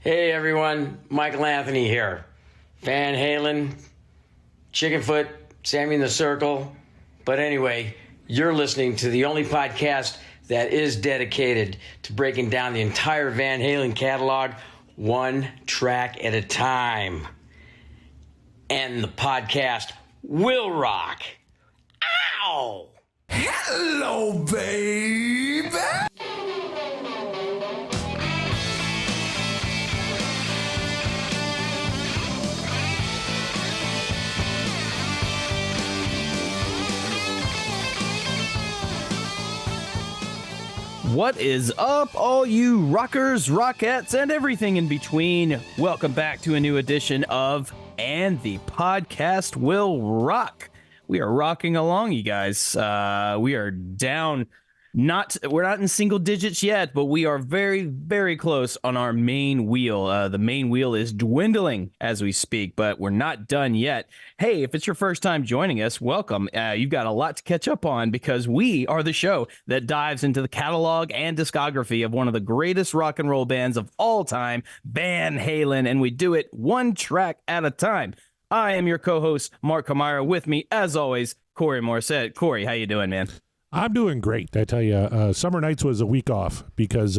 Hey everyone, Michael Anthony here. Van Halen, Chickenfoot, Sammy in the Circle. But anyway, you're listening to the only podcast that is dedicated to breaking down the entire Van Halen catalog one track at a time. And the podcast will rock. Ow! Hello, baby! What is up, all you rockers, rockettes, and everything in between? Welcome back to a new edition of And the Podcast Will Rock. We are rocking along, you guys. We are down. We're not in single digits yet, but we are very, very close on our main wheel. The main wheel is dwindling as we speak, but we're not done yet. Hey, if it's your first time joining us, welcome. You've got a lot to catch up on because we are the show that dives into the catalog and discography of one of the greatest rock and roll bands of all time, Van Halen, and we do it one track at a time. I am your co-host, Mark Kamara. With me, as always, Corey Morissette. Corey, how you doing, man? I'm doing great. I tell you, Summer Nights was a week off because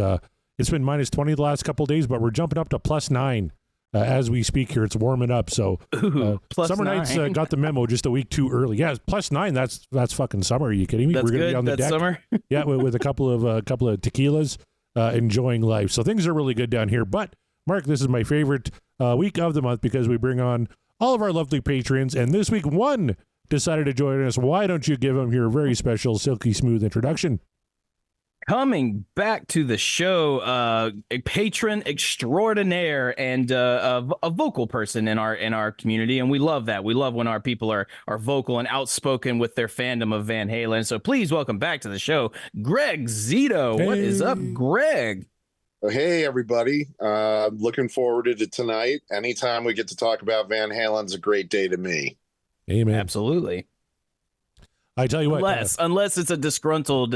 it's been minus 20 the last couple of days, but we're jumping up to plus 9 as we speak here. It's warming up. So Summer Nights got the memo just a week too early. Yeah, plus 9. That's fucking summer. Are you kidding me? That's we're going to good. be on the That's deck. Summer. Yeah, with a couple of tequilas, enjoying life. So things are really good down here. But Mark, this is my favorite week of the month because we bring on all of our lovely patrons, and this week one decided to join us. Why don't you give him your very special, silky smooth introduction? Coming back to the show, a patron extraordinaire and a vocal person in our community, and we love that. We love when our people are vocal and outspoken with their fandom of Van Halen. So please welcome back to the show, Greg Zito. Hey. What is up, Greg? Hey, everybody. Looking forward to tonight. Anytime we get to talk about Van Halen's a great day to me. Amen. Absolutely. I tell you what. Unless it's a disgruntled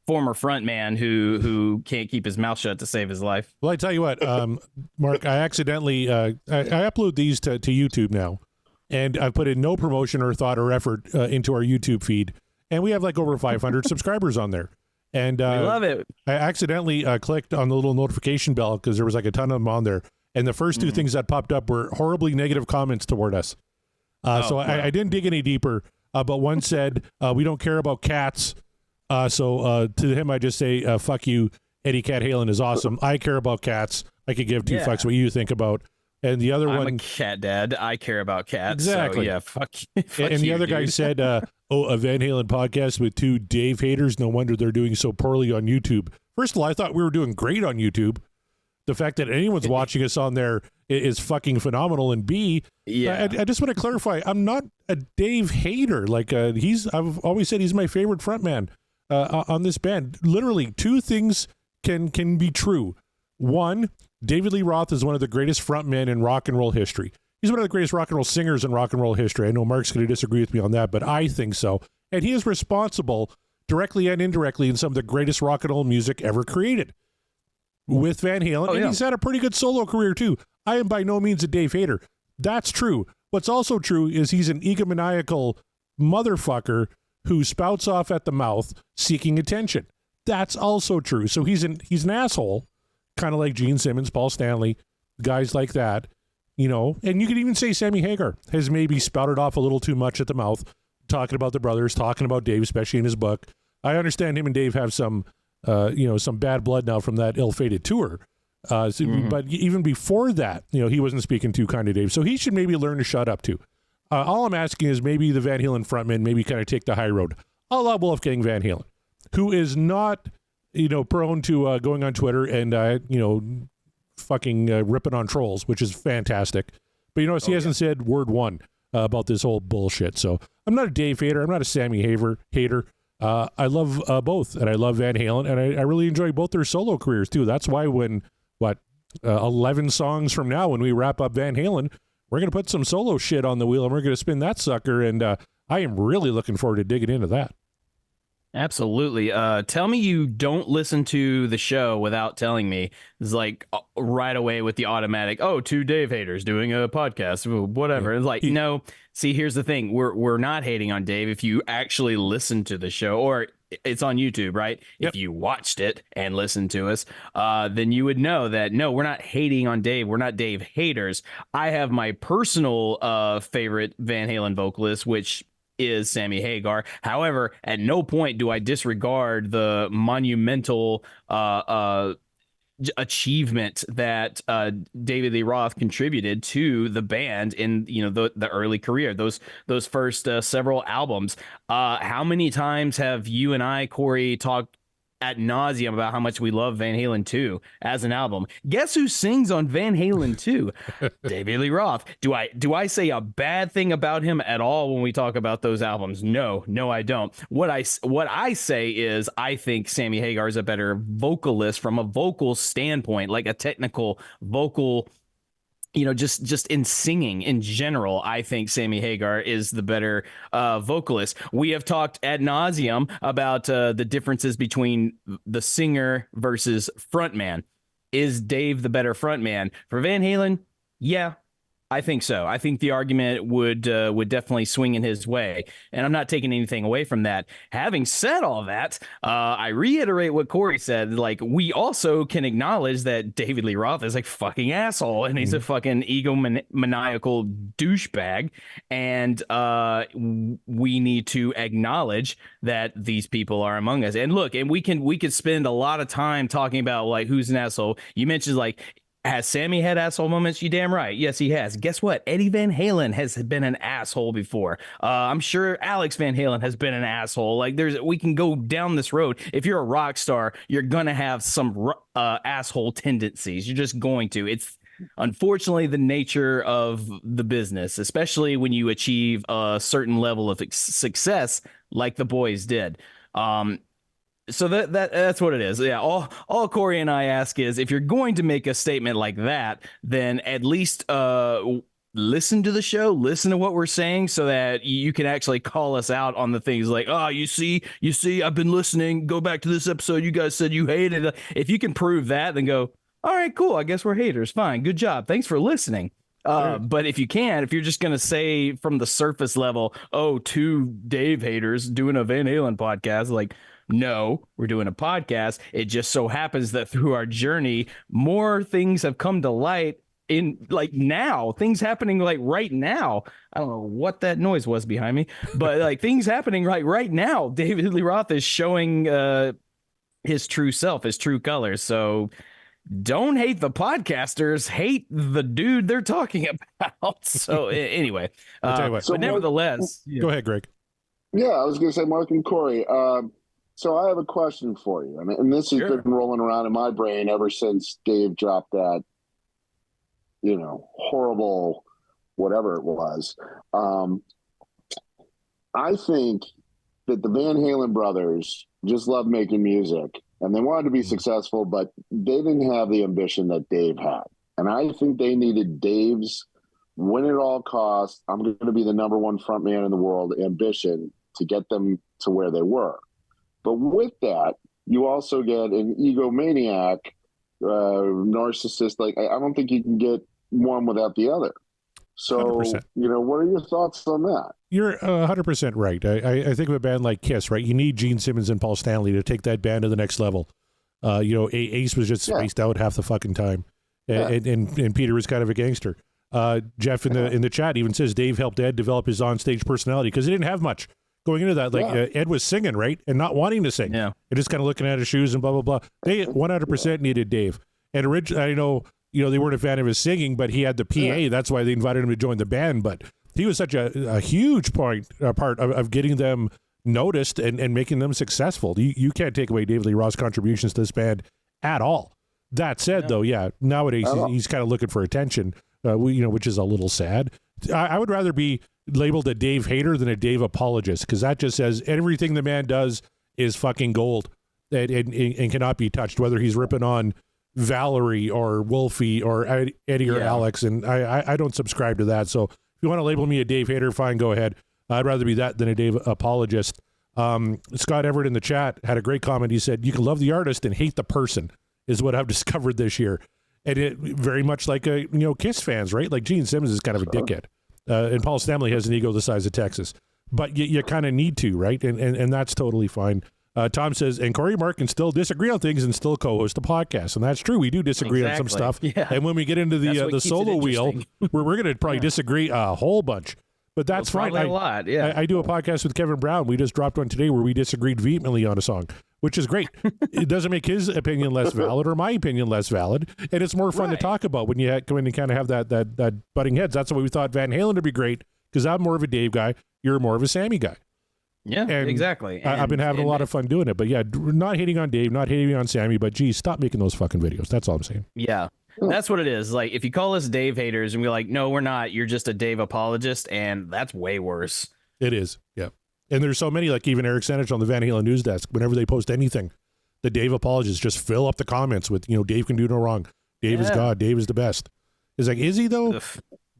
former frontman who can't keep his mouth shut to save his life. Well, I tell you what, Mark, I accidentally, I upload these to YouTube now, and I've put in no promotion or thought or effort into our YouTube feed, and we have like over 500 subscribers on there. And we love it. I accidentally clicked on the little notification bell because there was like a ton of them on there. And the first two things that popped up were horribly negative comments toward us. I didn't dig any deeper, but one said, we don't care about cats. So to him, I just say, fuck you. Eddie Cat Halen is awesome. I care about cats. I could give two fucks what you think about. And the other one, I'm a cat dad. I care about cats. Exactly. So yeah, fuck and the other guy said, a Van Halen podcast with two Dave haters. No wonder they're doing so poorly on YouTube. First of all, I thought we were doing great on YouTube. The fact that anyone's watching us on there is fucking phenomenal. And B, I just want to clarify, I'm not a Dave hater. Like I've always said he's my favorite frontman on this band. Literally, two things can be true. One, David Lee Roth is one of the greatest frontmen in rock and roll history. He's one of the greatest rock and roll singers in rock and roll history. I know Mark's going to disagree with me on that, but I think so. And he is responsible, directly and indirectly, in some of the greatest rock and roll music ever created with Van Halen. And he's had a pretty good solo career, too. I am by no means a Dave hater. That's true. What's also true is he's an egomaniacal motherfucker who spouts off at the mouth seeking attention. That's also true. So he's an asshole, kind of like Gene Simmons, Paul Stanley, guys like that. You know, and you could even say Sammy Hagar has maybe spouted off a little too much at the mouth, talking about the brothers, talking about Dave, especially in his book. I understand him and Dave have some bad blood now from that ill-fated tour. But even before that, he wasn't speaking too kind of Dave. So he should maybe learn to shut up too. All I'm asking is maybe the Van Halen frontman maybe kind of take the high road. A la Wolfgang Van Halen, who is not, prone to going on Twitter and, fucking ripping on trolls, which is fantastic. But he hasn't said word one about this whole bullshit. So I'm not a Dave hater. I'm not a Sammy hater. I love both, and I love Van Halen, and I really enjoy both their solo careers too. That's why when 11 songs from now, when we wrap up Van Halen, we're going to put some solo shit on the wheel, and we're going to spin that sucker, and I am really looking forward to digging into that. Absolutely. Tell me you don't listen to the show without telling me. It's like right away with the automatic, oh, two Dave haters doing a podcast, whatever. Yeah. It's like, no, see, here's the thing. We're not hating on Dave if you actually listen to the show, or it's on YouTube, right? Yep. If you watched it and listened to us, then you would know that no, we're not hating on Dave. We're not Dave haters. I have my personal favorite Van Halen vocalist, which is Sammy Hagar. However, at no point do I disregard the monumental achievement that David Lee Roth contributed to the band in the early career, those first several albums. How many times have you and I, Corey, talked ad nauseum about how much we love Van Halen 2 as an album? Guess who sings on Van Halen 2? David Lee Roth. Do I say a bad thing about him at all when we talk about those albums? No, I don't. What I say is I think Sammy Hagar is a better vocalist from a vocal standpoint, like a technical vocal. Just in singing in general, I think Sammy Hagar is the better vocalist. We have talked ad nauseum about the differences between the singer versus frontman. Is Dave the better frontman? For Van Halen? Yeah, I think so. I think the argument would definitely swing in his way, and I'm not taking anything away from that. Having said all that, I reiterate what Corey said. Like, we also can acknowledge that David Lee Roth is a fucking asshole, and he's a fucking egomaniacal douchebag, and we need to acknowledge that these people are among us. And look, and we could spend a lot of time talking about like who's an asshole. You mentioned like, has Sammy had asshole moments? You damn right. Yes, he has. Guess what? Eddie Van Halen has been an asshole before. I'm sure Alex Van Halen has been an asshole. Like, we can go down this road. If you're a rock star, you're gonna have some asshole tendencies. You're just going to. It's unfortunately the nature of the business, especially when you achieve a certain level of success, like the boys did. So that's what it is. Yeah. All Corey and I ask is, if you're going to make a statement like that, then at least listen to the show, listen to what we're saying, so that you can actually call us out on the things like, oh, you see, I've been listening. Go back to this episode. You guys said you hated it. If you can prove that, then go, all right, cool. I guess we're haters. Fine. Good job. Thanks for listening. But if you're just going to say from the surface level, oh, two Dave haters doing a Van Halen podcast, like, no, we're doing a podcast. It just so happens that through our journey, more things have come to light in like now, things happening like right now. I don't know what that noise was behind me, but like things happening right now. David Lee Roth is showing his true self, his true colors. So don't hate the podcasters, hate the dude they're talking about. So anyway, I'll tell you what. but nevertheless, Go ahead, Greg. Yeah, I was going to say, Mark and Corey. So I have a question for you. I mean, and this has been rolling around in my brain ever since Dave dropped that, horrible whatever it was. I think that the Van Halen brothers just love making music, and they wanted to be successful, but they didn't have the ambition that Dave had. And I think they needed Dave's win at all costs, I'm going to be the number one frontman in the world ambition to get them to where they were. But with that, you also get an egomaniac, narcissist. Like, I don't think you can get one without the other. So, 100%. What are your thoughts on that? You're 100% right. I think of a band like Kiss, right? You need Gene Simmons and Paul Stanley to take that band to the next level. Ace was just spaced out half the fucking time, and Peter was kind of a gangster. Jeff in the chat even says Dave helped Ed develop his onstage personality because he didn't have much going into that. Like Ed was singing, right, and not wanting to sing, and just kind of looking at his shoes and blah blah blah. They 100% needed Dave. And originally, I know they weren't a fan of his singing, but he had the PA. That's why they invited him to join the band. But he was such a huge part of getting them noticed and making them successful. You can't take away David Lee Roth's contributions to this band at all. That said, though, nowadays he's kind of looking for attention, which is a little sad. I would rather be labeled a Dave hater than a Dave apologist, because that just says everything the man does is fucking gold and cannot be touched, whether he's ripping on Valerie or Wolfie or Eddie or Alex, and I don't subscribe to that. So if you want to label me a Dave hater, fine, go ahead. I'd rather be that than a Dave apologist. Scott Everett in the chat had a great comment. He said, you can love the artist and hate the person is what I've discovered this year. And it very much like, Kiss fans, right? Like Gene Simmons is kind of a dickhead. And Paul Stanley has an ego the size of Texas. But you kind of need to, right? And that's totally fine. Tom says, and Corey Mark can still disagree on things and still co-host a podcast. And that's true. We do disagree on some stuff. Yeah. And when we get into the solo wheel, we're going to probably disagree a whole bunch. But that's fine. A lot, yeah. I do a podcast with Kevin Brown. We just dropped one today where we disagreed vehemently on a song, which is great. It doesn't make his opinion less valid or my opinion less valid. And it's more fun to talk about when you come in and kind of have that butting heads. That's why we thought Van Halen would be great, because I'm more of a Dave guy. You're more of a Sammy guy. Yeah, and exactly. I've been having a lot of fun doing it. But yeah, not hating on Dave, not hating on Sammy, but geez, stop making those fucking videos. That's all I'm saying. Yeah. That's what it is. Like, if you call us Dave haters and we're like, no, we're not, you're just a Dave apologist, and that's way worse. It is, yeah. And there's so many, like even Eric Sanich on the Van Halen news desk, whenever they post anything, the Dave apologists just fill up the comments with, Dave can do no wrong. Dave is God. Dave is the best. It's like, is he though?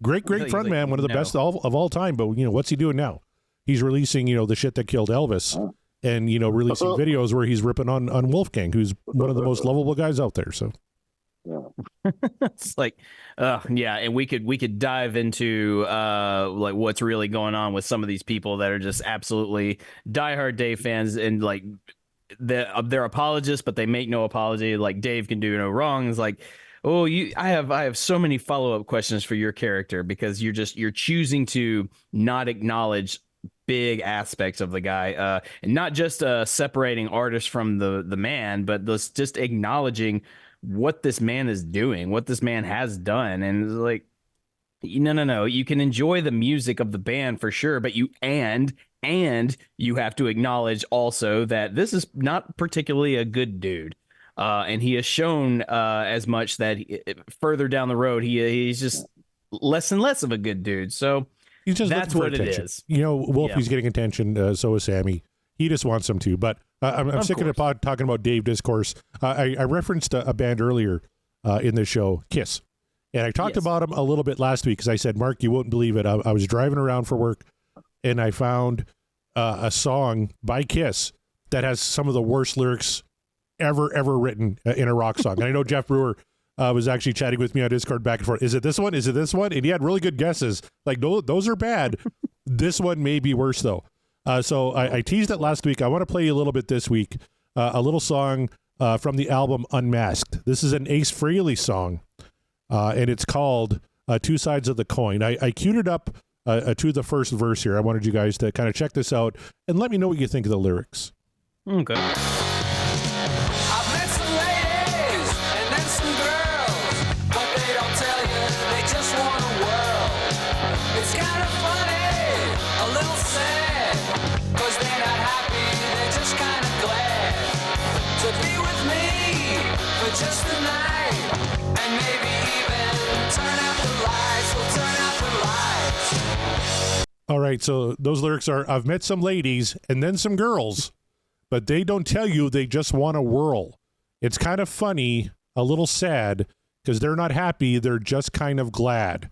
Great frontman, like, one of the best of all time. But, what's he doing now? He's releasing, the shit that killed Elvis and, releasing videos where he's ripping on Wolfgang, who's one of the most lovable guys out there. So. Yeah. It's like, yeah, and we could dive into like what's really going on with some of these people that are just absolutely diehard Dave fans, and like they're apologists, but they make no apology. Like, Dave can do no wrong. It's like, oh, I have so many follow-up questions for your character, because you're choosing to not acknowledge big aspects of the guy, and not just separating artists from the man, but just acknowledging what this man is doing, what this man has done. And it's like, no, you can enjoy the music of the band for sure, but you have to acknowledge also that this is not particularly a good dude, and he has shown as much that further down the road he's just less and less of a good dude. So he's just that's what attention. It is. Wolfie's getting attention, so is Sammy. He just wants them to, but I'm sick of talking about Dave discourse. I referenced a band earlier in the show, Kiss, and I talked about them a little bit last week because I said, Mark, you won't believe it. I was driving around for work, and I found a song by Kiss that has some of the worst lyrics ever written in a rock song. And I know Jeff Brewer was actually chatting with me on Discord back and forth. Is it this one? Is it this one? And he had really good guesses. Like, no, those are bad. This one may be worse, though. So I teased it last week. I want to play you a little bit this week, a little song from the album Unmasked. This is an Ace Frehley song, and it's called Two Sides of the Coin. I queued it up to the first verse here. I wanted you guys to kind of check this out and let me know what you think of the lyrics. Okay. I've met some ladies and then some girls, but they don't tell you, they just want a whirl. It's kind of funny, a little sad, 'cause they're not happy, they're just kind of glad to be with me for just the night, and maybe even turn out the lights, we'll turn out the lights. All right, so those lyrics are, I've met some ladies and then some girls, but they don't tell you, they just want to whirl. It's kind of funny, a little sad, because they're not happy, they're just kind of glad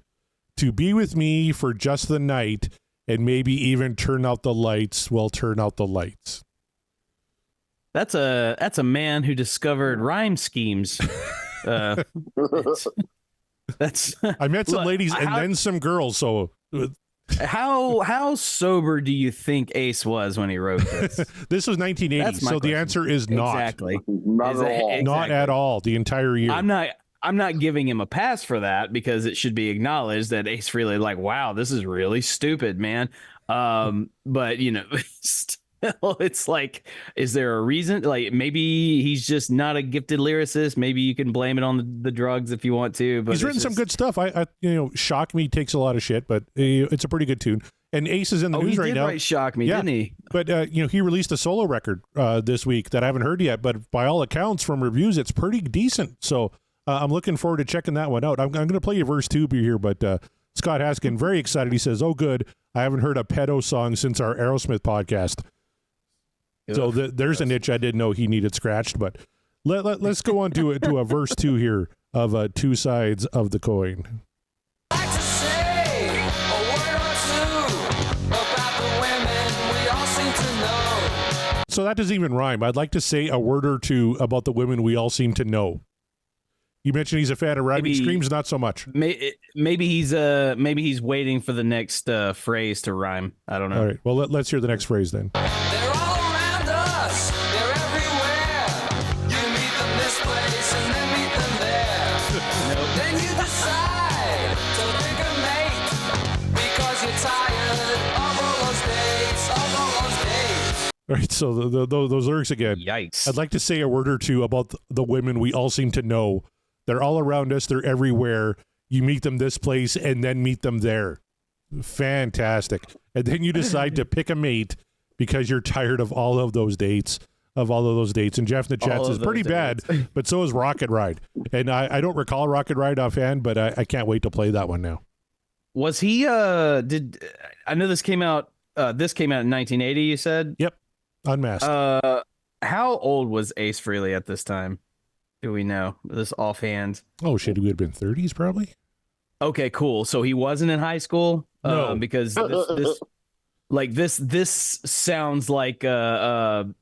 to be with me for just the night, and maybe even turn out the lights, well, turn out the lights. That's a man who discovered rhyme schemes. That's I met some ladies and then some girls, so... How sober do you think Ace was when he wrote this? This was 1980, so the answer is not. Exactly. Not at all. Not at all, the entire year. I'm not giving him a pass for that, because it should be acknowledged that Ace Frehley, like, wow, this is really stupid, man. But still, it's like, is there a reason? Like, maybe he's just not a gifted lyricist. Maybe you can blame it on the drugs if you want to. But he's written some good stuff. I Shock Me takes a lot of shit, but it's a pretty good tune. And Ace is in the news right now. Write Shock Me, didn't he? But he released a solo record this week that I haven't heard yet. But by all accounts, from reviews, it's pretty decent. So I'm looking forward to checking that one out. I'm going to play you verse 2 here, but Scott Haskin, very excited. He says, "Oh, good. I haven't heard a pedo song since our Aerosmith podcast." So there's a niche I didn't know he needed scratched. But let's go on to a verse 2 here of Two Sides of the Coin. I'd like to say a word or two about the women we all seem to know. So that doesn't even rhyme. I'd like to say a word or two about the women we all seem to know. You mentioned he's a fan of rhyming screams, not so much. Maybe he's waiting for the next phrase to rhyme. I don't know. All right. Well, let's hear the next phrase then. They're all around us, they're everywhere. You meet them this place and then meet them there. Then you decide to pick a mate because you're tired of all those dates, of all those dates. All right. So those lyrics again. Yikes. I'd like to say a word or two about the women we all seem to know. They're all around us. They're everywhere. You meet them this place and then meet them there. Fantastic. And then you decide to pick a mate because you're tired of all of those dates, And Jeff in the chat says, pretty bad, but so is Rocket Ride. And I don't recall Rocket Ride offhand, but I can't wait to play that one now. Was he, I know this came out in 1980, you said? Yep. Unmasked. How old was Ace Frehley at this time? Do we know this offhand? Oh, shit. He would have been 30s probably. Okay, cool. So he wasn't in high school? No. Because this sounds like, when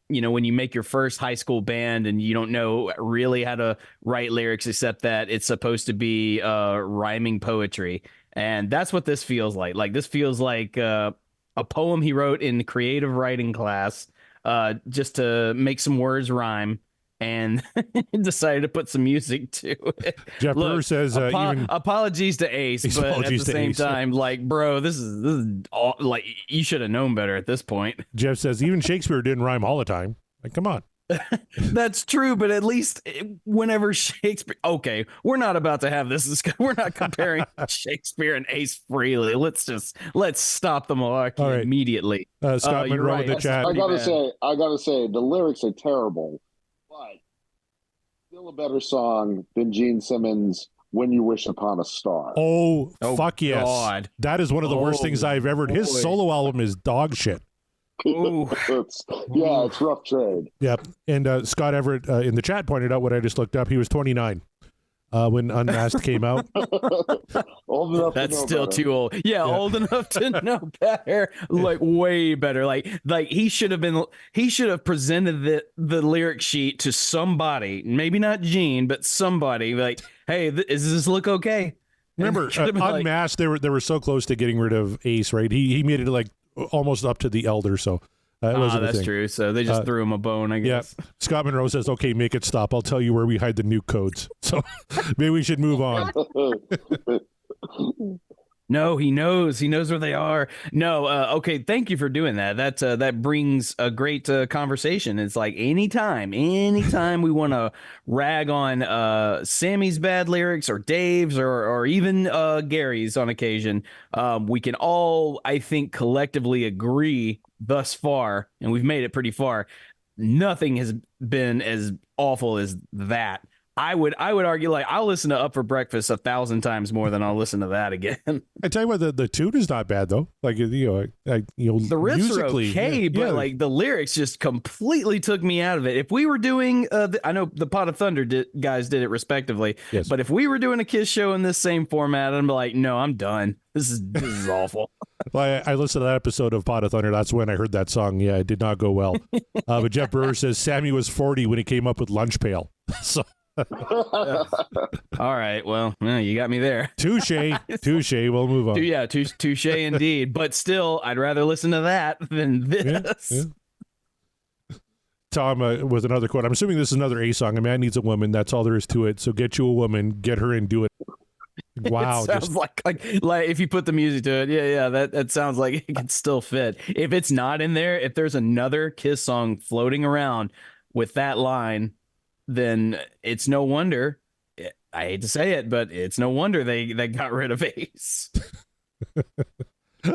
you make your first high school band and you don't know really how to write lyrics, except that it's supposed to be rhyming poetry. And that's what this feels like. Like, this feels like a poem he wrote in creative writing class just to make some words rhyme. And decided to put some music to it. Jeff Brewer says, apologies to Ace, but at the same time, like, bro, this is all, like, you should have known better at this point. Jeff says, even Shakespeare didn't rhyme all the time. Like, come on. That's true, but at least whenever Shakespeare, okay, we're not about to have this. We're not comparing Shakespeare and Ace Frehley. Let's stop the malarkey immediately. Scott Monroe right. in the chat. I gotta say, the lyrics are terrible. But still a better song than Gene Simmons' When You Wish Upon a Star. Oh fuck yes. God. That is one of the worst things I've ever heard. His solo album is dog shit. It's rough trade. Yep. And Scott Everett in the chat pointed out what I just looked up. He was 29 when Unmasked came out. Old enough That's to know still better. too old. Yeah, old enough to know better. Like, way better. Like he should have presented the lyric sheet to somebody, maybe not Gene, but somebody. Like, hey, does this look okay? Remember, Unmasked, they were so close to getting rid of Ace, right? He made it like almost up to the Elder, so it wasn't that's thing. true. So they just threw him a bone, I guess. Yeah. Scott Monroe says, okay, make it stop. I'll tell you where we hide the nuke codes. So maybe we should move on. No, he knows where they are. No, okay, thank you for doing that. That brings a great conversation. It's like anytime we want to rag on Sammy's bad lyrics or Dave's or even Gary's on occasion, we can all, I think, collectively agree thus far, and we've made it pretty far. Nothing has been as awful as that. I would argue, like, I'll listen to Up for Breakfast 1,000 times more than I'll listen to that again. I tell you what, the tune is not bad though. Like the riffs musically, are okay, but like the lyrics just completely took me out of it. If we were doing, I know the Pot of Thunder guys did it respectively, yes. But if we were doing a Kiss show in this same format, I'm like, no, I'm done. This is awful. Well, I listened to that episode of Pot of Thunder. That's when I heard that song. Yeah, it did not go well. But Jeff Brewer says Sammy was 40 when he came up with Lunch Pail. So. All right, well, you got me there. Touche. We'll move on. Yeah, touche indeed. But still, I'd rather listen to that than this. Yeah. Tom with another quote. I'm assuming this is another A song. A man needs a woman. That's all there is to it. So get you a woman, get her and do it. Wow. It sounds like if you put the music to it, yeah, that sounds like it could still fit. If it's not in there, if there's another Kiss song floating around with that line, then it's no wonder, I hate to say it, but it's no wonder they got rid of Ace.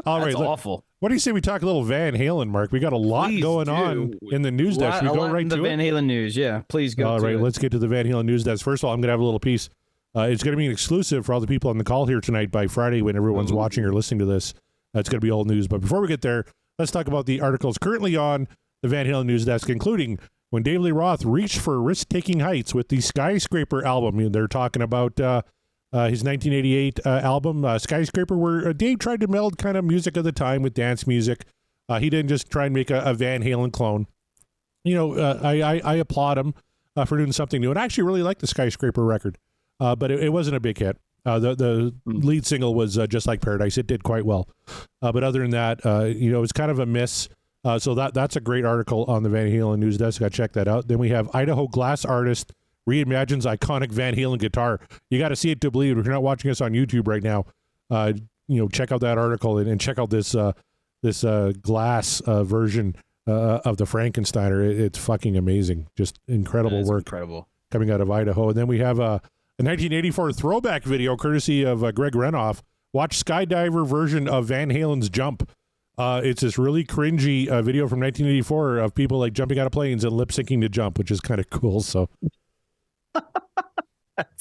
All right, That's awful. What do you say we talk a little Van Halen, Mark? We got a lot going on in the news desk. We go right to the Van Halen news. Yeah, please go. All right, let's get to the Van Halen news desk. First of all, I'm going to have a little piece. It's going to be an exclusive for all the people on the call here tonight by Friday when everyone's watching or listening to this. It's going to be old news. But before we get there, let's talk about the articles currently on the Van Halen news desk, including when David Lee Roth reached for risk-taking heights with the Skyscraper album. They're talking about his 1988 album, Skyscraper, where Dave tried to meld kind of music of the time with dance music. He didn't just try and make a Van Halen clone. I applaud him for doing something new. And I actually really like the Skyscraper record, but it wasn't a big hit. The lead single was Just Like Paradise. It did quite well. But other than that, it was kind of a miss. So that's a great article on the Van Halen news desk. I checked that out. Then we have Idaho glass artist reimagines iconic Van Halen guitar. You got to see it to believe it. If you're not watching us on YouTube right now, check out that article and check out this glass version of the Frankensteiner. It's fucking amazing. Just incredible work. Incredible. Coming out of Idaho. And then we have a 1984 throwback video courtesy of Greg Renoff. Watch Skydiver version of Van Halen's Jump. It's this really cringy video from 1984 of people like jumping out of planes and lip syncing to Jump, which is kind of cool. So,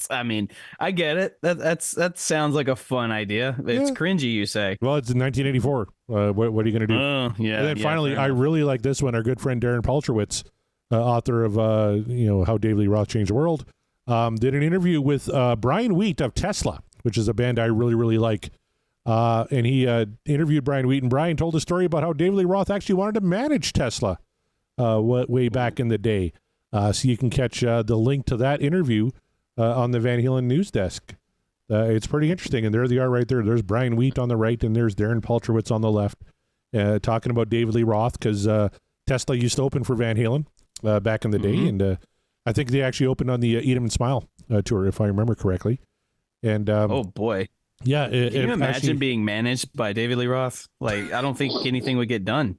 I get it. That sounds like a fun idea. It's cringy, you say? Well, it's in 1984. What are you going to do? Yeah. And then finally, I really like this one. Our good friend Darren Paltrowitz, author of How David Lee Roth Changed the World, did an interview with Brian Wheat of Tesla, which is a band I really, really like. And he interviewed Brian Wheat, and Brian told a story about how David Lee Roth actually wanted to manage Tesla way back in the day. So you can catch the link to that interview on the Van Halen news desk. It's pretty interesting, and there they are right there. There's Brian Wheat on the right, and there's Darren Paltrowitz on the left, talking about David Lee Roth, because Tesla used to open for Van Halen back in the day, and I think they actually opened on the Eat 'em and Smile tour, if I remember correctly. And oh boy. Yeah. Can you imagine being managed by David Lee Roth? Like, I don't think anything would get done.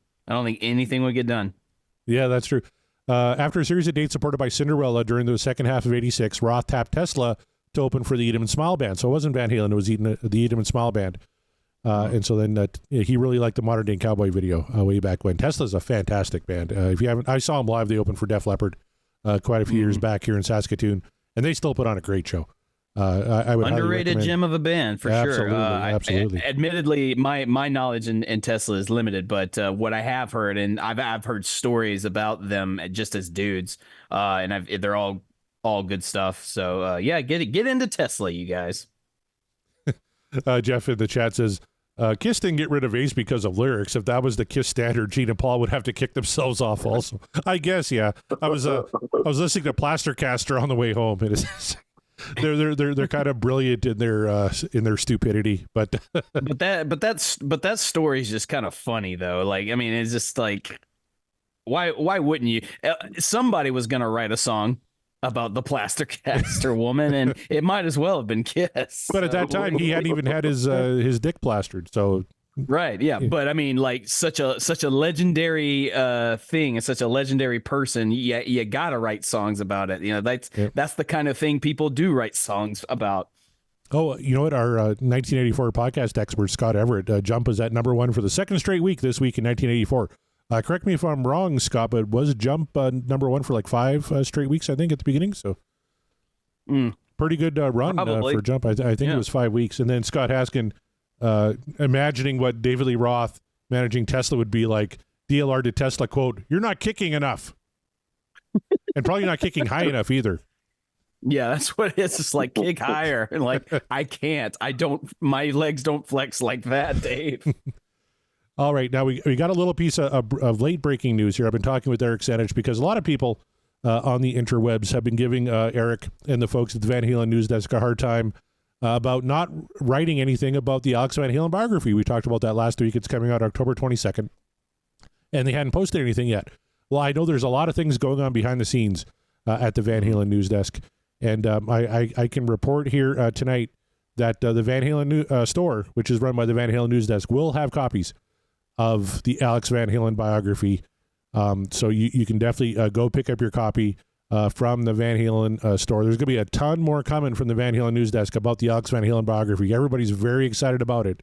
Yeah, that's true. After a series of dates supported by Cinderella during the second half of '86, Roth tapped Tesla to open for the Eat 'em and Smile band. So it wasn't Van Halen, it was the Eat 'em and Smile band. And so then he really liked the Modern Day Cowboy video way back when. Tesla's a fantastic band. If you haven't, I saw them live. They opened for Def Leppard quite a few years back here in Saskatoon, and they still put on a great show. I would underrated gem of a band for sure. Absolutely. Admittedly, my knowledge in Tesla is limited, but what I have heard, and I've heard stories about them just as dudes, and they're all good stuff. So get into Tesla, you guys. Jeff in the chat says, Kiss didn't get rid of Ace because of lyrics. If that was the Kiss standard, Gene and Paul would have to kick themselves off also. I guess, yeah. I was listening to Plastercaster on the way home. It is they're kind of brilliant in their stupidity, but that story is just kind of funny though. Like, I mean, it's just like, why wouldn't you? Somebody was gonna write a song about the Plastercaster woman, and it might as well have been Kiss. But at that time, he hadn't even had his dick plastered, so. Right, yeah, but I mean, like such a legendary thing, and such a legendary person. You gotta write songs about it. That's the kind of thing people do write songs about. Oh, you know what? Our 1984 podcast expert Scott Everett, Jump is at #1 for the second straight week this week in 1984. Correct me if I'm wrong, Scott, but was Jump #1 for like 5 straight weeks? I think at the beginning. So pretty good run for Jump. I think it was 5 weeks, and then Scott Haskin. Imagining what David Lee Roth managing Tesla would be like. DLR to Tesla, quote, "You're not kicking enough." And probably not kicking high enough either. Yeah, that's what it's just like, kick higher. And like, I can't. My legs don't flex like that, Dave. All right, now we got a little piece of late breaking news here. I've been talking with Eric Sanich because a lot of people on the interwebs have been giving Eric and the folks at the Van Halen News Desk a hard time about not writing anything about the Alex Van Halen biography. We talked about that last week. It's coming out October 22nd, and they hadn't posted anything yet. Well, I know there's a lot of things going on behind the scenes at the Van Halen News Desk, and I can report here tonight that the Van Halen store, which is run by the Van Halen News Desk, will have copies of the Alex Van Halen biography. So you can definitely go pick up your copy from the Van Halen store. There's going to be a ton more coming from the Van Halen News Desk about the Alex Van Halen biography. Everybody's very excited about it.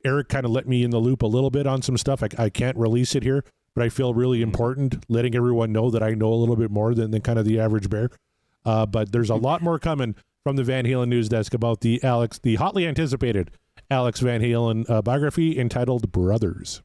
Eric kind of let me in the loop a little bit on some stuff. I can't release it here, but I feel really important letting everyone know that I know a little bit more than kind of the average bear. But there's a lot more coming from the Van Halen News Desk about the hotly anticipated Alex Van Halen biography entitled Brothers.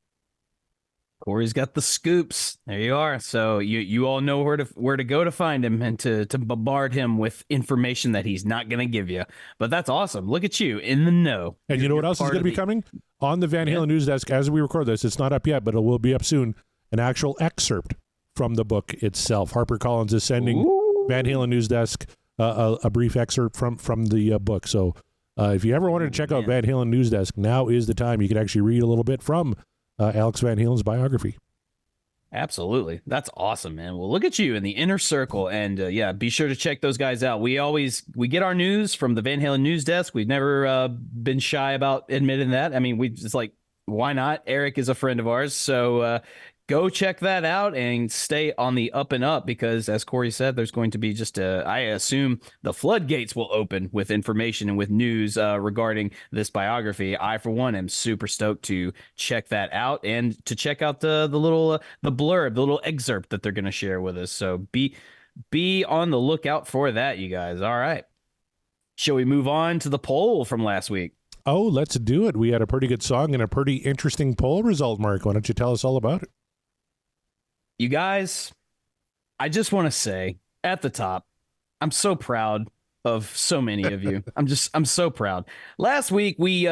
Corey's got the scoops. There you are. So you all know where to go to find him and to bombard him with information that he's not going to give you. But that's awesome. Look at you in the know. And you know what else is going to be coming on the Van Halen News Desk as we record this? It's not up yet, but it will be up soon. An actual excerpt from the book itself. HarperCollins is sending Van Halen News Desk a brief excerpt from the book. So if you ever wanted to check out Van Halen News Desk, now is the time. You can actually read a little bit from Alex Van Halen's biography. Absolutely. That's awesome, man. Well, look at you in the inner circle. And yeah, be sure to check those guys out. We get our news from the Van Halen News Desk. We've never been shy about admitting that. I mean, it's like, why not? Eric is a friend of ours. So go check that out and stay on the up and up, because as Corey said, there's going to be I assume the floodgates will open with information and with news regarding this biography. I, for one, am super stoked to check that out and to check out the little the blurb, the little excerpt that they're going to share with us. So be on the lookout for that, you guys. All right. Shall we move on to the poll from last week? Oh, let's do it. We had a pretty good song and a pretty interesting poll result, Mark. Why don't you tell us all about it? You guys, I just want to say at the top, I'm so proud of so many of you. I'm so proud. Last week we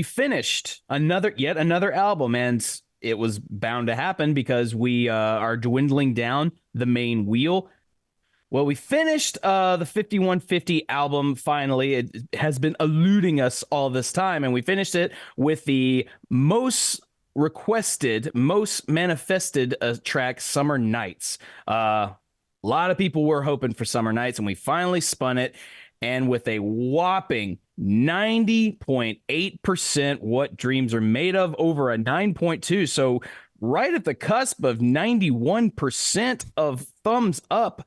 finished yet another album, and it was bound to happen because we are dwindling down the main wheel. Well, we finished the 5150 album finally. It has been eluding us all this time, and we finished it with the most requested, most manifested track, Summer Nights. A lot of people were hoping for Summer Nights, and we finally spun it, and with a whopping 90.8% What Dreams Are Made Of over a 9.2. So right at the cusp of 91% of thumbs up.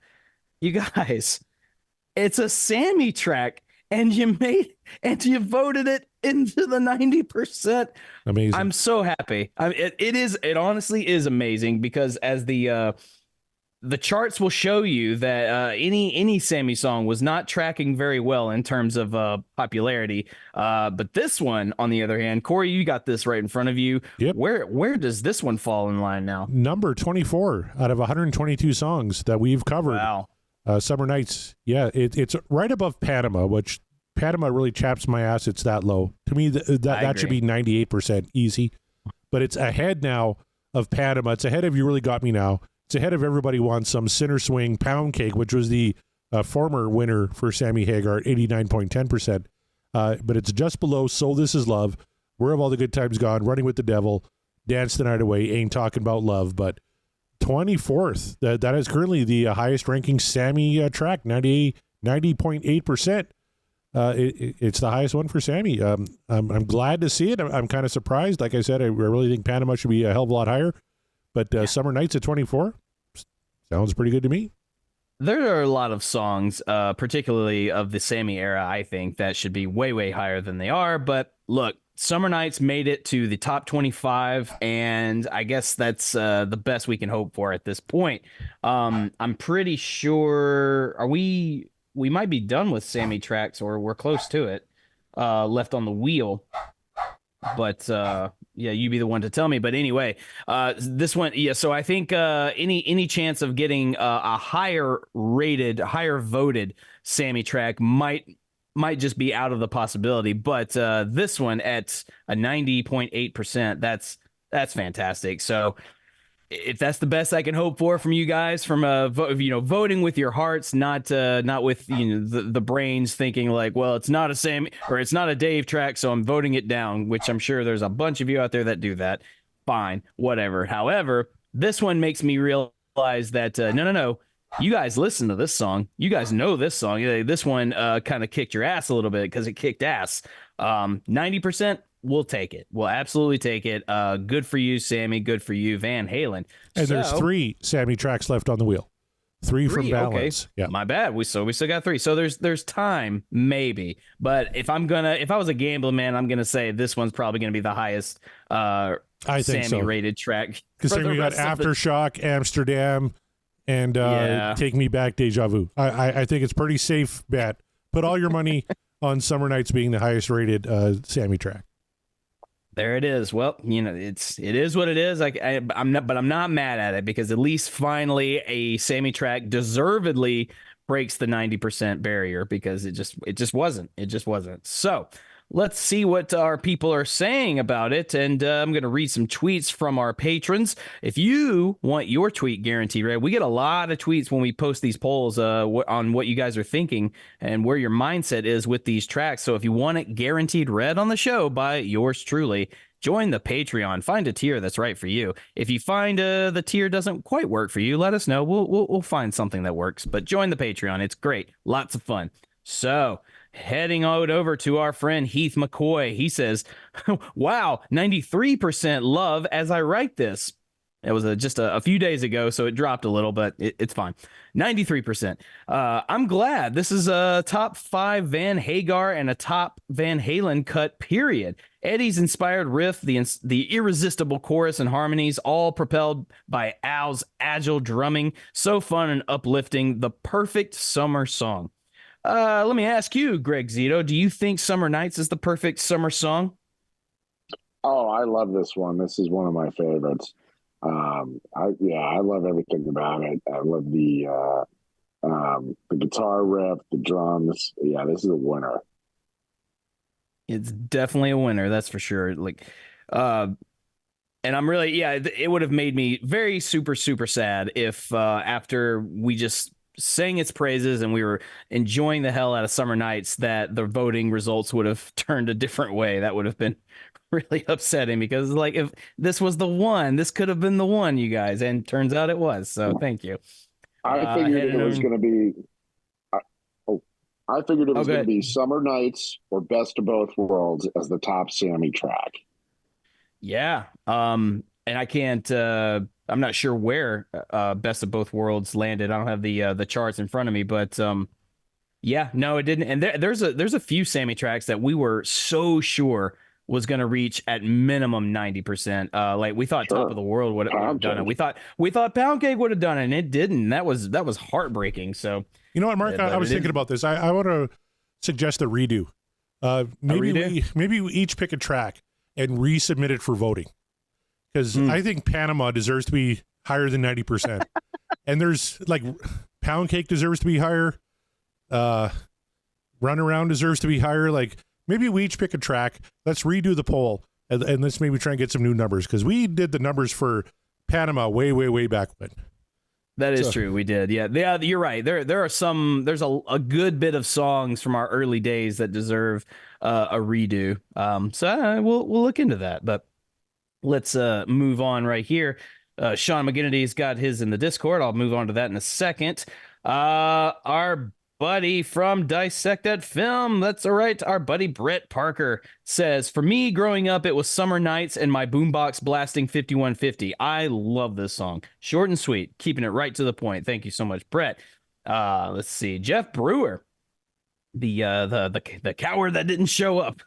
You guys, it's a Sammy track, and you voted it into the 90%. Amazing. I'm so happy. It honestly is amazing, because as the charts will show you that any Sammy song was not tracking very well in terms of popularity. But this one, on the other hand, Corey, you got this right in front of you. Yep. Where does this one fall in line now? Number 24 out of 122 songs that we've covered. Wow. Summer Nights. Yeah, it's right above Panama, which Panama really chaps my ass. It's that low. To me, that should be 98% easy. But it's ahead now of Panama. It's ahead of You Really Got Me Now. It's ahead of Everybody Wants Some, Sinner Swing, Pound Cake, which was the former winner for Sammy Hagar at 89.10%. But it's just below So This Is Love, Where Have All the Good Times Gone, Running with the Devil, Dance the Night Away, Ain't Talking About Love. But 24th, that is currently the highest ranking Sammy track, 90.8%. It's the highest one for Sammy. I'm glad to see it. I'm kind of surprised. Like I said, I really think Panama should be a hell of a lot higher. But Summer Nights at 24 sounds pretty good to me. There are a lot of songs, particularly of the Sammy era, I think, that should be way, way higher than they are. But look, Summer Nights made it to the top 25, and I guess that's the best we can hope for at this point. I'm pretty sure we might be done with Sammy tracks, or we're close to it, left on the wheel. But yeah, you be the one to tell me. But anyway, this one, yeah. So I think any chance of getting a higher rated, higher voted Sammy track might just be out of the possibility. But this one at a 90.8%, that's fantastic. So if that's the best I can hope for from you guys, from voting with your hearts, not with the brains thinking like, well, it's not a Sammy or it's not a Dave track, so I'm voting it down, which I'm sure there's a bunch of you out there that do that. Fine, whatever. However, this one makes me realize that no. You guys listen to this song. You guys know this song. This one kind of kicked your ass a little bit because it kicked ass. 90%, we'll take it. We'll absolutely take it. Good for you, Sammy. Good for you, Van Halen. And there's 3 Sammy tracks left on the wheel. 3 from Balance. Okay. Yeah. My bad. We still got 3. So there's time, maybe. But if I was a gambling man, I'm gonna say this one's probably gonna be the highest I think Sammy rated track. Considering we got Aftershock, Amsterdam, and Take Me Back, Deja Vu. I think it's pretty safe bet. Put all your money on Summer Nights being the highest rated Sammy track. There it is. Well, it is what it is. I'm not mad at it, because at least finally a Sammy track deservedly breaks the 90% barrier, because it just wasn't. So let's see what our people are saying about it. And I'm going to read some tweets from our patrons. If you want your tweet guaranteed read, we get a lot of tweets when we post these polls on what you guys are thinking and where your mindset is with these tracks. So if you want it guaranteed read on the show by yours truly, join the Patreon. Find a tier that's right for you. If you find the tier doesn't quite work for you, let us know. We'll find something that works. But join the Patreon. It's great. Lots of fun. So heading out over to our friend Heath McCoy. He says, wow, 93% love as I write this. It was just a few days ago, so it dropped a little, but it's fine. 93%. I'm glad. This is a top 5 Van Hagar and a top Van Halen cut, period. Eddie's inspired riff, the irresistible chorus and harmonies, all propelled by Al's agile drumming. So fun and uplifting. The perfect summer song. Let me ask you, Greg Zito, do you think Summer Nights is the perfect summer song? Oh, I love this one. This is one of my favorites. I love everything about it. I love the guitar riff, the drums. Yeah, this is a winner. It's definitely a winner, that's for sure. Like, and I'm really, it would have made me very super, super sad if after we just sang its praises and we were enjoying the hell out of Summer Nights, that the voting results would have turned a different way. That would have been really upsetting, because like, if this was the one, this could have been the one, you guys, and turns out it was. So thank you. I figured it was going to be. I figured it was going to be Summer Nights or Best of Both Worlds as the top Sammy track. Yeah. And I can't. I'm not sure where Best of Both Worlds landed. I don't have the charts in front of me, but yeah, no, it didn't. And there's a few Sammy tracks that we were so sure was going to reach at minimum 90%. Like we thought Top of the World would have done it. We thought Pound Cake would have done it, and it didn't. That was heartbreaking. So you know what, Mark? I was thinking about this. I want to suggest a redo. Maybe we each pick a track and resubmit it for voting, because I think Panama deserves to be higher than 90%. And there's like Pound Cake deserves to be higher. Runaround deserves to be higher. Like, maybe we each pick a track. Let's redo the poll, and let's maybe try and get some new numbers, because we did the numbers for Panama way back when. That is true. We did. Yeah. You're right. There are some. There's a good bit of songs from our early days that deserve a redo. So we'll look into that. But let's move on right here. Sean McGinnity's got his in the Discord. I'll move on to that in a second. Our buddy from Dissect That Film, that's all right, our buddy Brett Parker says, for me growing up, it was Summer Nights and my boombox blasting 5150. I love this song. Short and sweet, keeping it right to the point. Thank you so much, Brett. Let's see, Jeff Brewer, the coward that didn't show up.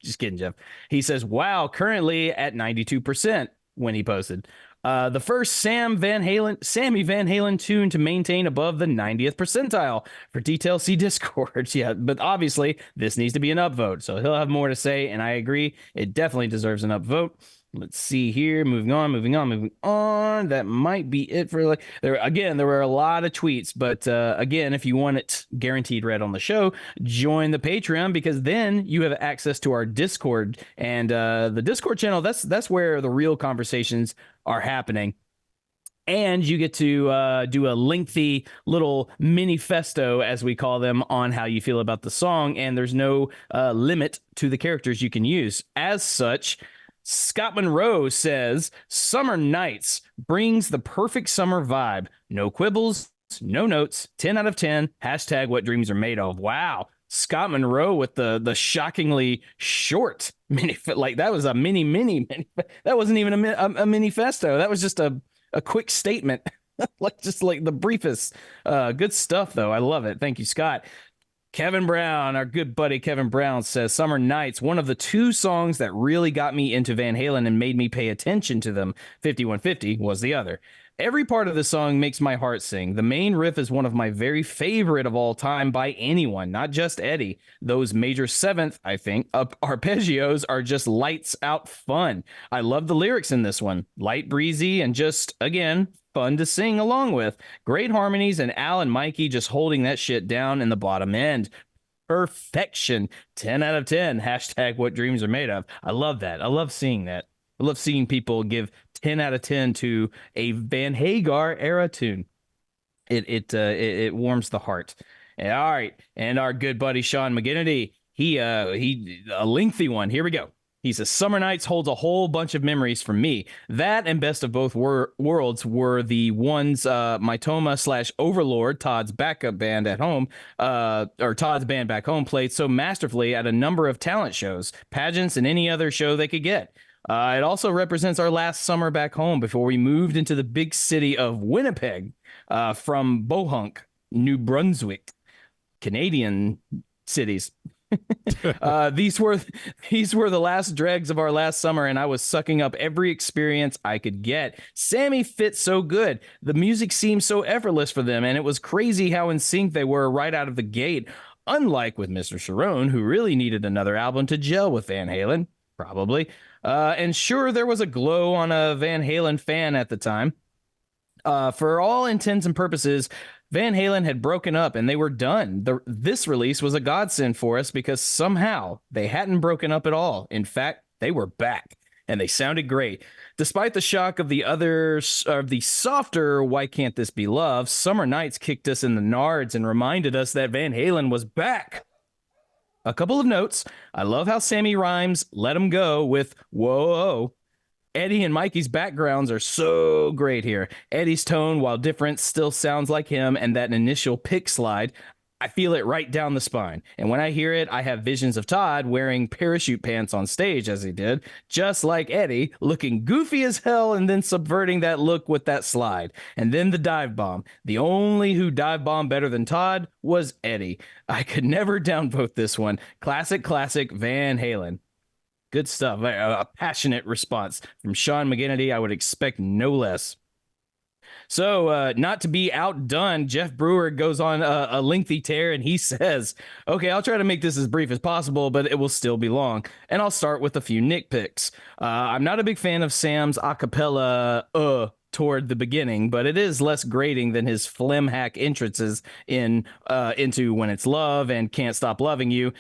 Just kidding, Jeff. He says, wow, currently at 92% when he posted. The first Sammy Van Halen tune to maintain above the 90th percentile. For details, see Discord. Yeah, but obviously this needs to be an upvote, so he'll have more to say, and I agree, it definitely deserves an upvote. Let's see here. Moving on. That might be it for there were a lot of tweets, but again, if you want it guaranteed read on the show, join the Patreon, because then you have access to our Discord, and the Discord channel, that's where the real conversations are happening. And you get to do a lengthy little manifesto, as we call them, on how you feel about the song, and there's no limit to the characters you can use. As such, Scott Monroe says, Summer Nights brings the perfect summer vibe. No quibbles, no notes, 10 out of 10, hashtag what dreams are made of. Wow. Scott Monroe with the shockingly short mini, like that was a mini. That wasn't even a manifesto. That was just a quick statement, like the briefest. Good stuff, though. I love it. Thank you, Scott. Kevin Brown, our good buddy Kevin Brown, says, Summer Nights, one of the 2 songs that really got me into Van Halen and made me pay attention to them. 5150 was the other. Every part of the song makes my heart sing. The main riff is one of my very favorite of all time by anyone, not just Eddie. Those major 7th, I think, arpeggios are just lights out fun. I love the lyrics in this one. Light, breezy, and just, again, fun to sing along with. Great harmonies, and Al and Mikey just holding that shit down in the bottom end. perfection. 10 out of 10. Hashtag what dreams are made of. I love that. I love seeing that. I love seeing people give 10 out of 10 to a Van Hagar era tune. It warms the heart. And, all right, and our good buddy Sean McGinnity, he a lengthy one. Here we go. He says, Summer Nights holds a whole bunch of memories for me. That and Best of Both Worlds were the ones my Toma/Overlord, Todd's backup band at home, or Todd's band back home, played so masterfully at a number of talent shows, pageants, and any other show they could get. It also represents our last summer back home before we moved into the big city of Winnipeg from Bohunk, New Brunswick, Canadian cities. These were the last dregs of our last summer, and I was sucking up every experience I could get. Sammy fit so good. The music seemed so effortless for them, and it was crazy how in sync they were right out of the gate. Unlike with Mr. Sharon, who really needed another album to gel with Van Halen, probably. And sure, there was a glow on a Van Halen fan at the time. For all intents and purposes, Van Halen had broken up and they were done. This release was a godsend for us because somehow they hadn't broken up at all. In fact, they were back and they sounded great. Despite the shock of the softer Why Can't This Be Love, Summer Nights kicked us in the nards and reminded us that Van Halen was back. A couple of notes. I love how Sammy rhymes Let 'Em Go with whoa. Eddie and Mikey's backgrounds are so great here. Eddie's tone, while different, still sounds like him, and that initial pick slide, I feel it right down the spine. And when I hear it, I have visions of Todd wearing parachute pants on stage as he did, just like Eddie, looking goofy as hell and then subverting that look with that slide. And then the dive bomb. The only who dive bombed better than Todd was Eddie. I could never downvote this one. Classic Van Halen. Good stuff. A passionate response from Sean McGinnity. I would expect no less. So, not to be outdone, Jeff Brewer goes on a lengthy tear, and he says, okay, I'll try to make this as brief as possible, but it will still be long. And I'll start with a few nitpicks. I'm not a big fan of Sam's a cappella toward the beginning, but it is less grating than his phlegm hack entrances into When It's Love and Can't Stop Loving You.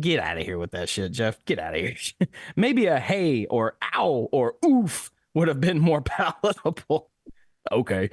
Get out of here with that shit, Jeff. Get out of here. Maybe a hey or ow or oof would have been more palatable. Okay.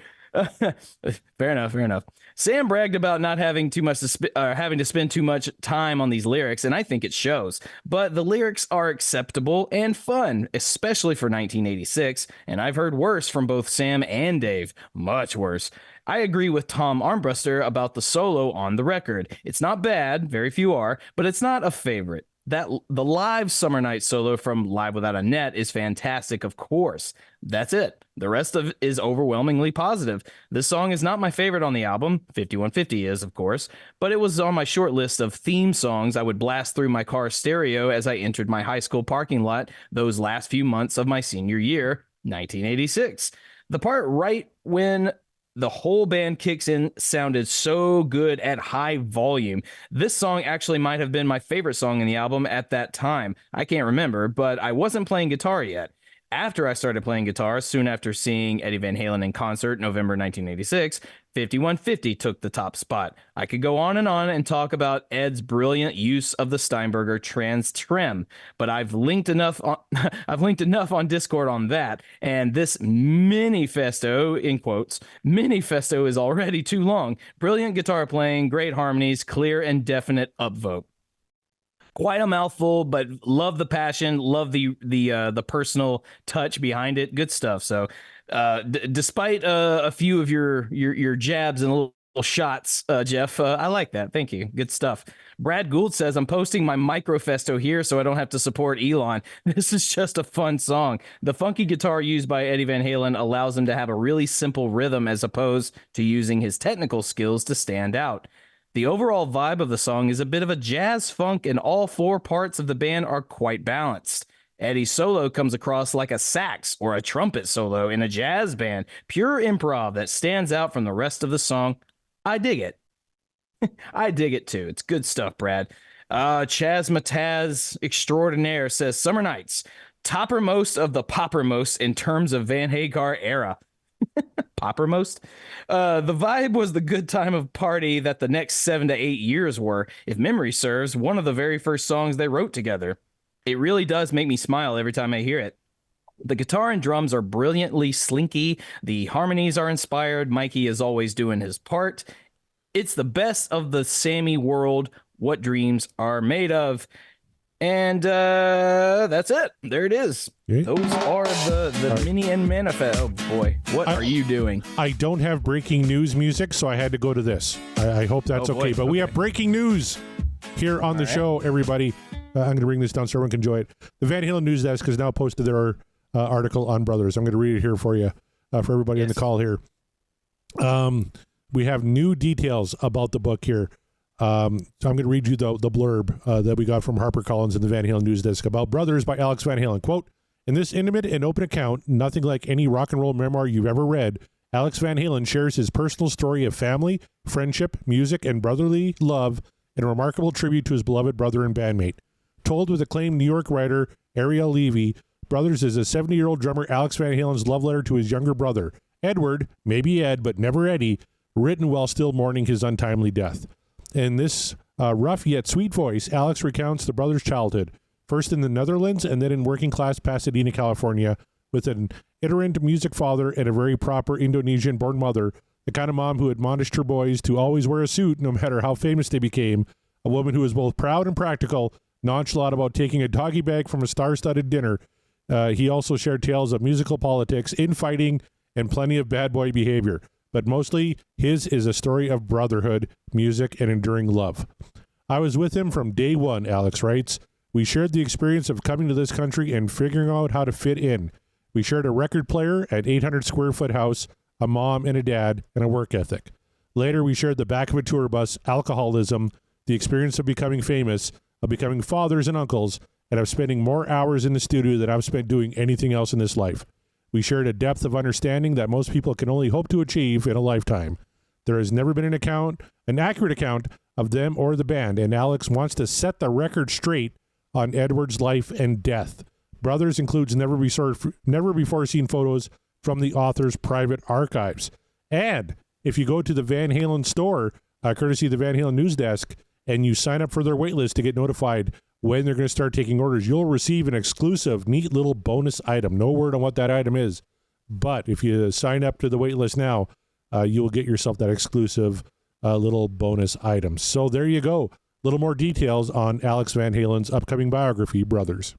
Fair enough. Sam bragged about not having too much having to spend too much time on these lyrics, and I think it shows. But the lyrics are acceptable and fun, especially for 1986, and I've heard worse from both Sam and Dave. Much worse. I agree with Tom Armbruster about the solo on the record. It's not bad, very few are, but it's not a favorite. The live Summer Night solo from Live Without a Net is fantastic, of course. That's it. The rest of it is overwhelmingly positive. This song is not my favorite on the album. 5150 is, of course, but it was on my short list of theme songs I would blast through my car stereo as I entered my high school parking lot those last few months of my senior year, 1986. The part right when the whole band kicks in sounded so good at high volume. This song actually might have been my favorite song in the album at that time. I can't remember, but I wasn't playing guitar yet. After I started playing guitar, soon after seeing Eddie Van Halen in concert, November 1986, 5150 took the top spot. I could go on and talk about Ed's brilliant use of the Steinberger trans trem, but I've linked enough on Discord on that, and this manifesto, in quotes, manifesto is already too long. Brilliant guitar playing, great harmonies, clear and definite upvote. Quite a mouthful, but love the passion, love the personal touch behind it. Good stuff. So, despite a few of your jabs and little shots, Jeff, I like that. Thank you. Good stuff. Brad Gould says, I'm posting my microfesto here so I don't have to support Elon. This is just a fun song. The funky guitar used by Eddie Van Halen allows him to have a really simple rhythm as opposed to using his technical skills to stand out. The overall vibe of the song is a bit of a jazz funk, and all four parts of the band are quite balanced. Eddie's solo comes across like a sax or a trumpet solo in a jazz band, pure improv that stands out from the rest of the song. I dig it. I dig it too. It's good stuff, Brad. Chaz Mataz Extraordinaire says, Summer Nights, toppermost of the poppermost in terms of Van Hagar era. Poppermost. The vibe was the good time of party that the next 7 to 8 years were, if memory serves, one of the very first songs they wrote together. It really does make me smile every time I hear it. The guitar and drums are brilliantly slinky. The harmonies are inspired. Mikey is always doing his part. It's the best of the Sammy world, what dreams are made of. And that's it. There it is. Okay. Those are the mini and manifest. Oh boy, what are you doing? I don't have breaking news music, so I had to go to this. I hope that's okay. But we have breaking news here on the show, everybody. I'm going to bring this down so everyone can enjoy it. The Van Halen News Desk has now posted their article on Brothers. I'm going to read it here for you, for everybody on the call here. We have new details about the book here. So I'm going to read you the blurb that we got from HarperCollins and the Van Halen News Desk about Brothers by Alex Van Halen. Quote, in this intimate and open account, nothing like any rock and roll memoir you've ever read, Alex Van Halen shares his personal story of family, friendship, music, and brotherly love in a remarkable tribute to his beloved brother and bandmate. Told with acclaimed New York writer Ariel Levy, Brothers is a 70-year-old drummer Alex Van Halen's love letter to his younger brother, Edward, maybe Ed, but never Eddie, written while still mourning his untimely death. In this rough yet sweet voice, Alex recounts the brothers' childhood, first in the Netherlands and then in working-class Pasadena, California, with an itinerant music father and a very proper Indonesian-born mother, the kind of mom who admonished her boys to always wear a suit no matter how famous they became, a woman who was both proud and practical, nonchalant about taking a doggy bag from a star-studded dinner. He also shared tales of musical politics, infighting, and plenty of bad boy behavior. But mostly, his is a story of brotherhood, music, and enduring love. I was with him from day one, Alex writes. We shared the experience of coming to this country and figuring out how to fit in. We shared a record player, an 800-square-foot house, a mom and a dad, and a work ethic. Later, we shared the back of a tour bus, alcoholism, the experience of becoming famous, of becoming fathers and uncles, and of spending more hours in the studio than I've spent doing anything else in this life. We shared a depth of understanding that most people can only hope to achieve in a lifetime. There has never been an accurate account of them or the band, and Alex wants to set the record straight on Edward's life and death. Brothers includes never before seen photos from the author's private archives. And if you go to the Van Halen store, courtesy of the Van Halen News Desk, and you sign up for their wait list to get notified when they're going to start taking orders, you'll receive an exclusive, neat little bonus item. No word on what that item is. But if you sign up to the wait list now, you will get yourself that exclusive little bonus item. So there you go. Little more details on Alex Van Halen's upcoming biography, Brothers.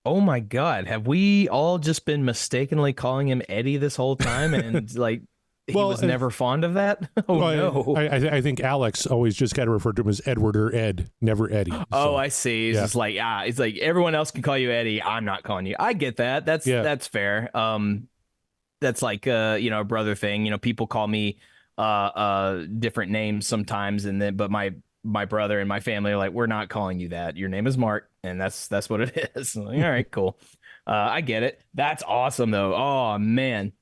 Oh my God. Have we all just been mistakenly calling him Eddie this whole time? And like, he was never fond of that? No. I think Alex always just kind of referred to him as Edward or Ed, never Eddie. So, oh, I see. It's just like, it's like everyone else can call you Eddie. I'm not calling you. I get that. That's fair. That's like, a brother thing. People call me different names sometimes. But my brother and my family are like, we're not calling you that. Your name is Mark. And that's what it is. Like, all right, cool. I get it. That's awesome though. Oh man.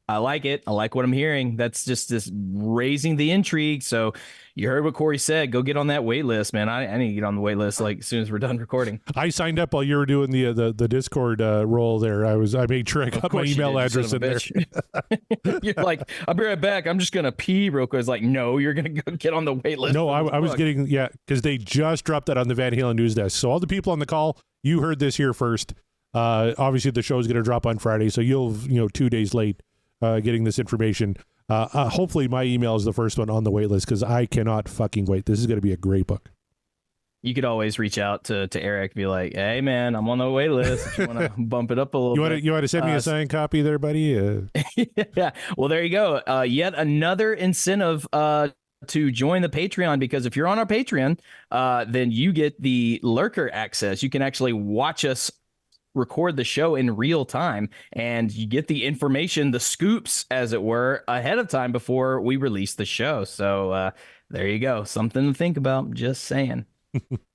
I like it. I like what I'm hearing. That's just this raising the intrigue. So you heard what Corey said. Go get on that wait list, man. I need to get on the wait list like as soon as we're done recording. I signed up while you were doing the Discord role there. I made sure I got my email address in there. You're like, I'll be right back. I'm just gonna pee real quick. It's like, no, you're gonna go get on the wait list. No, I was getting because they just dropped that on the Van Halen News Desk. So all the people on the call, you heard this here first. Obviously the show is gonna drop on Friday, so you'll 2 days late. Getting this information. Hopefully my email is the first one on the wait list because I cannot fucking wait. This is going to be a great book. You could always reach out to Eric and be like, hey man, I'm on the wait list. If you want to bump it up a little bit. You want to send me a signed copy there, buddy? Yeah. Well, there you go. Yet another incentive to join the Patreon, because if you're on our Patreon, then you get the lurker access. You can actually watch us record the show in real time, and you get the information, the scoops, as it were, ahead of time before we release the show. So there you go. Something to think about. Just saying.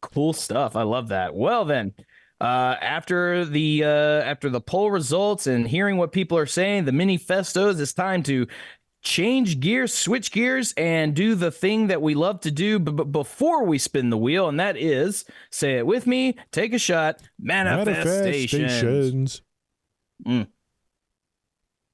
Cool stuff. I love that. Well, then, after the poll results and hearing what people are saying, the mini festos, it's time to change gears, switch gears, and do the thing that we love to do before we spin the wheel, and that is, say it with me, take a shot, manifestations.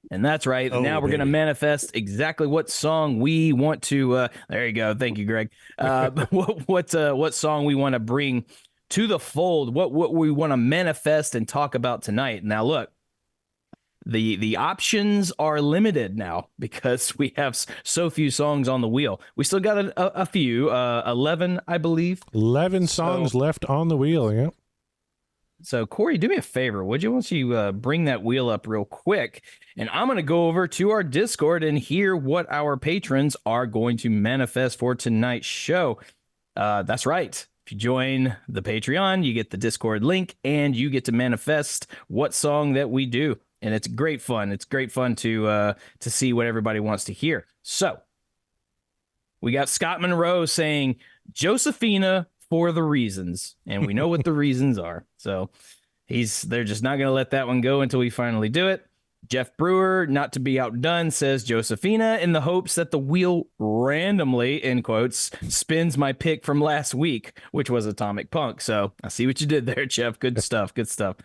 And that's right. Oh, now we're going to baby. manifest exactly what song we want to. There you go. Thank you, Greg. What song we want to bring to the fold? What we want to manifest and talk about tonight? Now, look, the options are limited now because we have so few songs on the wheel. We still got a few, 11, I believe. 11 songs left on the wheel. Yeah. So, Corey, do me a favor, would you? Once you bring that wheel up real quick, and I'm going to go over to our Discord and hear what our patrons are going to manifest for tonight's show. That's right. If you join the Patreon, you get the Discord link, and you get to manifest what song that we do. And it's great fun. It's great fun to see what everybody wants to hear. So, we got Scott Monroe saying, Josephina for the reasons, and we know what the reasons are. So they're just not going to let that one go until we finally do it. Jeff Brewer, not to be outdone, says Josephina in the hopes that the wheel randomly, in quotes, spins my pick from last week, which was Atomic Punk. So I see what you did there, Jeff. Good stuff. Good stuff.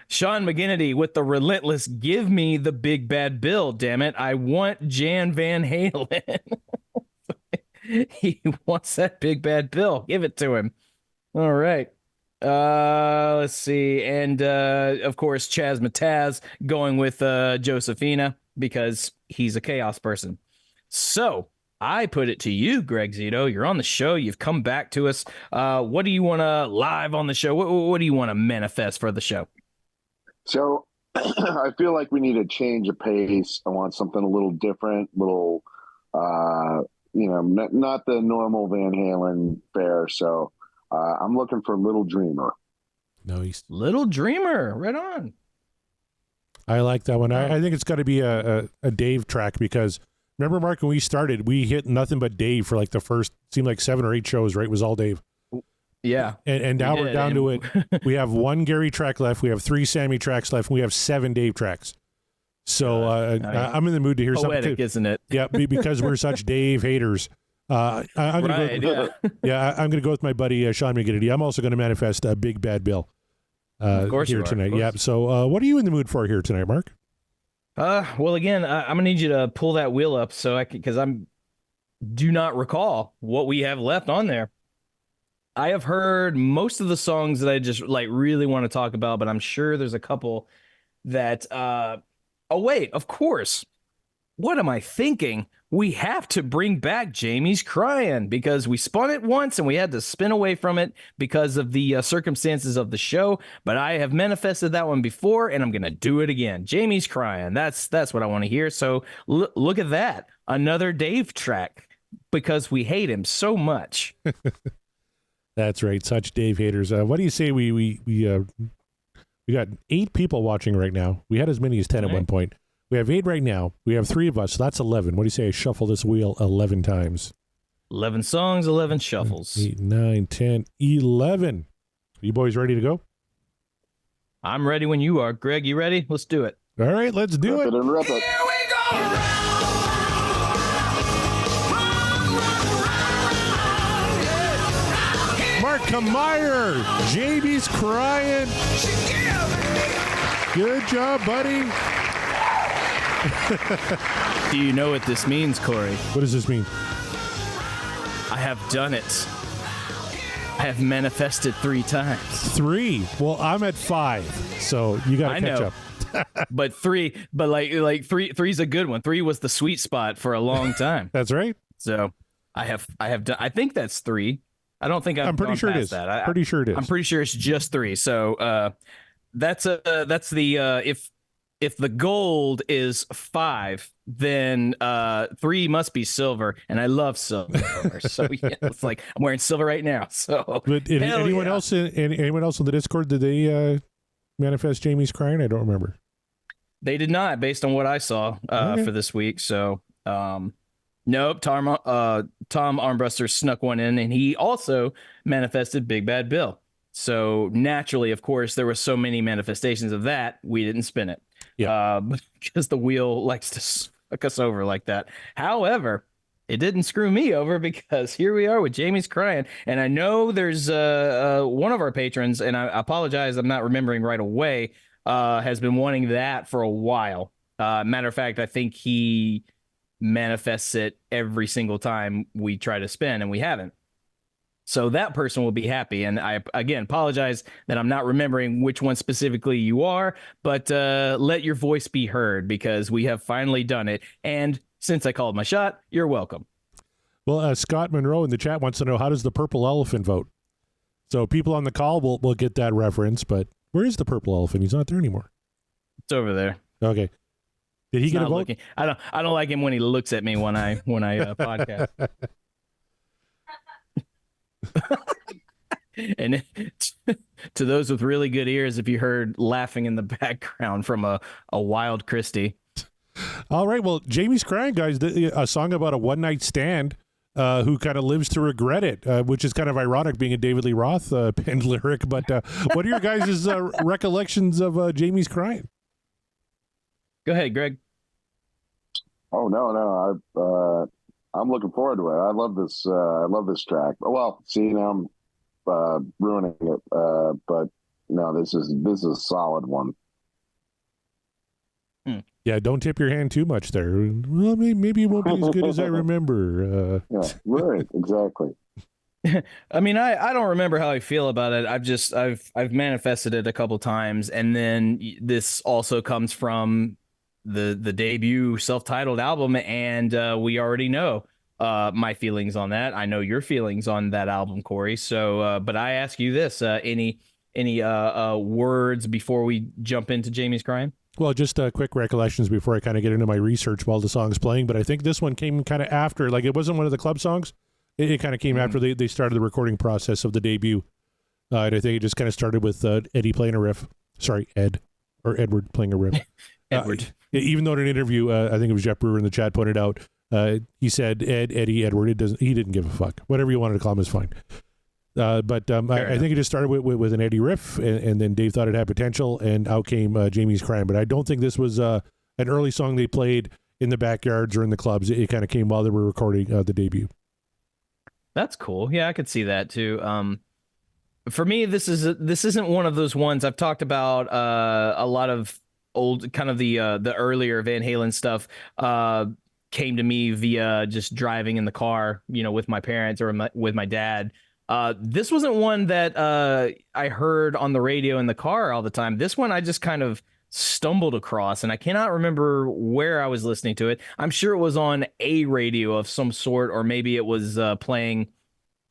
Sean McGinnity with the relentless, give me the big bad bill, damn it. I want Jan Van Halen. He wants that big bad bill. Give it to him. All right. Let's see. And of course, Chaz Mataz going with Josephina because he's a chaos person. So I put it to you, Greg Zito. You're on the show. You've come back to us. What do you want to live on the show? What do you want to manifest for the show? So I feel like we need a change of pace. I want something a little different, not the normal Van Halen fare. So I'm looking for Little Dreamer. Nice. Little Dreamer. Right on. I like that one. I think it's got to be a Dave track because remember, Mark, when we started, we hit nothing but Dave for like the first, seemed like 7 or 8 shows, right? It was all Dave. Yeah. And now we're down to it. We have 1 Gary track left. We have 3 Sammy tracks left. And we have 7 Dave tracks. So I'm in the mood to hear poetic, something. Isn't it? Yeah, because we're such Dave haters. I'm gonna I'm going to go with my buddy Sean McGinnity. I'm also going to manifest a big bad bill of course here tonight. Yeah. So what are you in the mood for here tonight, Mark? Well, again, I'm going to need you to pull that wheel up so I can, because do not recall what we have left on there. I have heard most of the songs that I just like really want to talk about, but I'm sure there's a couple that oh wait, of course. What am I thinking? We have to bring back Jamie's Cryin because we spun it once and we had to spin away from it because of the circumstances of the show. But I have manifested that one before and I'm going to do it again. Jamie's Cryin. That's what I want to hear. So look at that. Another Dave track because we hate him so much. That's right. Such Dave haters. What do you say we got 8 people watching right now. We had as many as 10 at one point. We have 8 right now. We have 3 of us, so that's 11. What do you say I shuffle this wheel 11 times? 11 songs, 11 shuffles. 8, 9, 10, 11. Are you boys ready to go? I'm ready when you are. Greg, you ready? Let's do it. All right, let's do it. Here we go. Mark Meyer, JB's Cryin. Good job, buddy. Do you know what this means, Corey? What does this mean? I have done it. I have manifested 3 times. 3. Well, I'm at 5, so you got to catch up. But 3, but like three's a good one. 3 was the sweet spot for a long time. That's right. So I have done. I think that's 3. I don't think I'm pretty sure it is. That. Pretty sure it is. I'm pretty sure it's just 3. So that's the if the gold is 5, then 3 must be silver, and I love silver. So yeah, it's like I'm wearing silver right now. So, but anyone else in the Discord, did they manifest Jamie's Cryin? I don't remember. They did not, based on what I saw for this week. So, nope. Tom Armbruster snuck one in, and he also manifested Big Bad Bill. So naturally, of course, there were so many manifestations of that, we didn't spin it. Yeah, because the wheel likes to suck us over like that. However, it didn't screw me over because here we are with Jamie's Cryin. And I know there's one of our patrons, and I apologize, I'm not remembering right away, has been wanting that for a while. Matter of fact, I think he manifests it every single time we try to spin, and we haven't. So that person will be happy. And I, again, apologize that I'm not remembering which one specifically you are, but let your voice be heard because we have finally done it. And since I called my shot, you're welcome. Well, Scott Monroe in the chat wants to know, how does the purple elephant vote? So people on the call will get that reference, but where is the purple elephant? He's not there anymore. It's over there. Okay. Did he get a vote? Looking. I don't like him when he looks at me when I podcast. And to those with really good ears, if you heard laughing in the background from a wild Christie. All right. Well, Jamie's Cryin, guys, a song about a one-night stand who kind of lives to regret it, which is kind of ironic being a David Lee Roth penned lyric. But what are your guys' recollections of Jamie's Cryin? Go ahead, Greg. Oh, no. I'm looking forward to it. I love this. I love this track. Well, see, now I'm ruining it. But no, this is a solid one. Yeah, don't tip your hand too much there. Well, maybe it won't be as good as I remember. Yeah, right, exactly. I mean, I don't remember how I feel about it. I've manifested it a couple times, and then this also comes from the debut self-titled album, and we already know my feelings on that. I know your feelings on that album, Corey. So, but I ask you this: any words before we jump into Jamie's Cryin? Well, just quick recollections before I kind of get into my research while the song's playing. But I think this one came kind of after, like it wasn't one of the club songs. It kind of came after they started the recording process of the debut. And I think it just kind of started with Eddie playing a riff. Sorry, Edward playing a riff. Edward. Even though in an interview, I think it was Jeff Brewer in the chat pointed out, he said Eddie, Edward. He didn't give a fuck. Whatever you wanted to call him is fine. But I think it just started with an Eddie riff, and then Dave thought it had potential, and out came Jamie's Cryin. But I don't think this was an early song they played in the backyards or in the clubs. It kind of came while they were recording the debut. That's cool. Yeah, I could see that too. For me, this isn't one of those ones. I've talked about a lot of old, kind of the earlier Van Halen stuff came to me via just driving in the car, with my parents or with my dad. This wasn't one that I heard on the radio in the car all the time. This one I just kind of stumbled across, and I cannot remember where I was listening to it. I'm sure it was on a radio of some sort, or maybe it was playing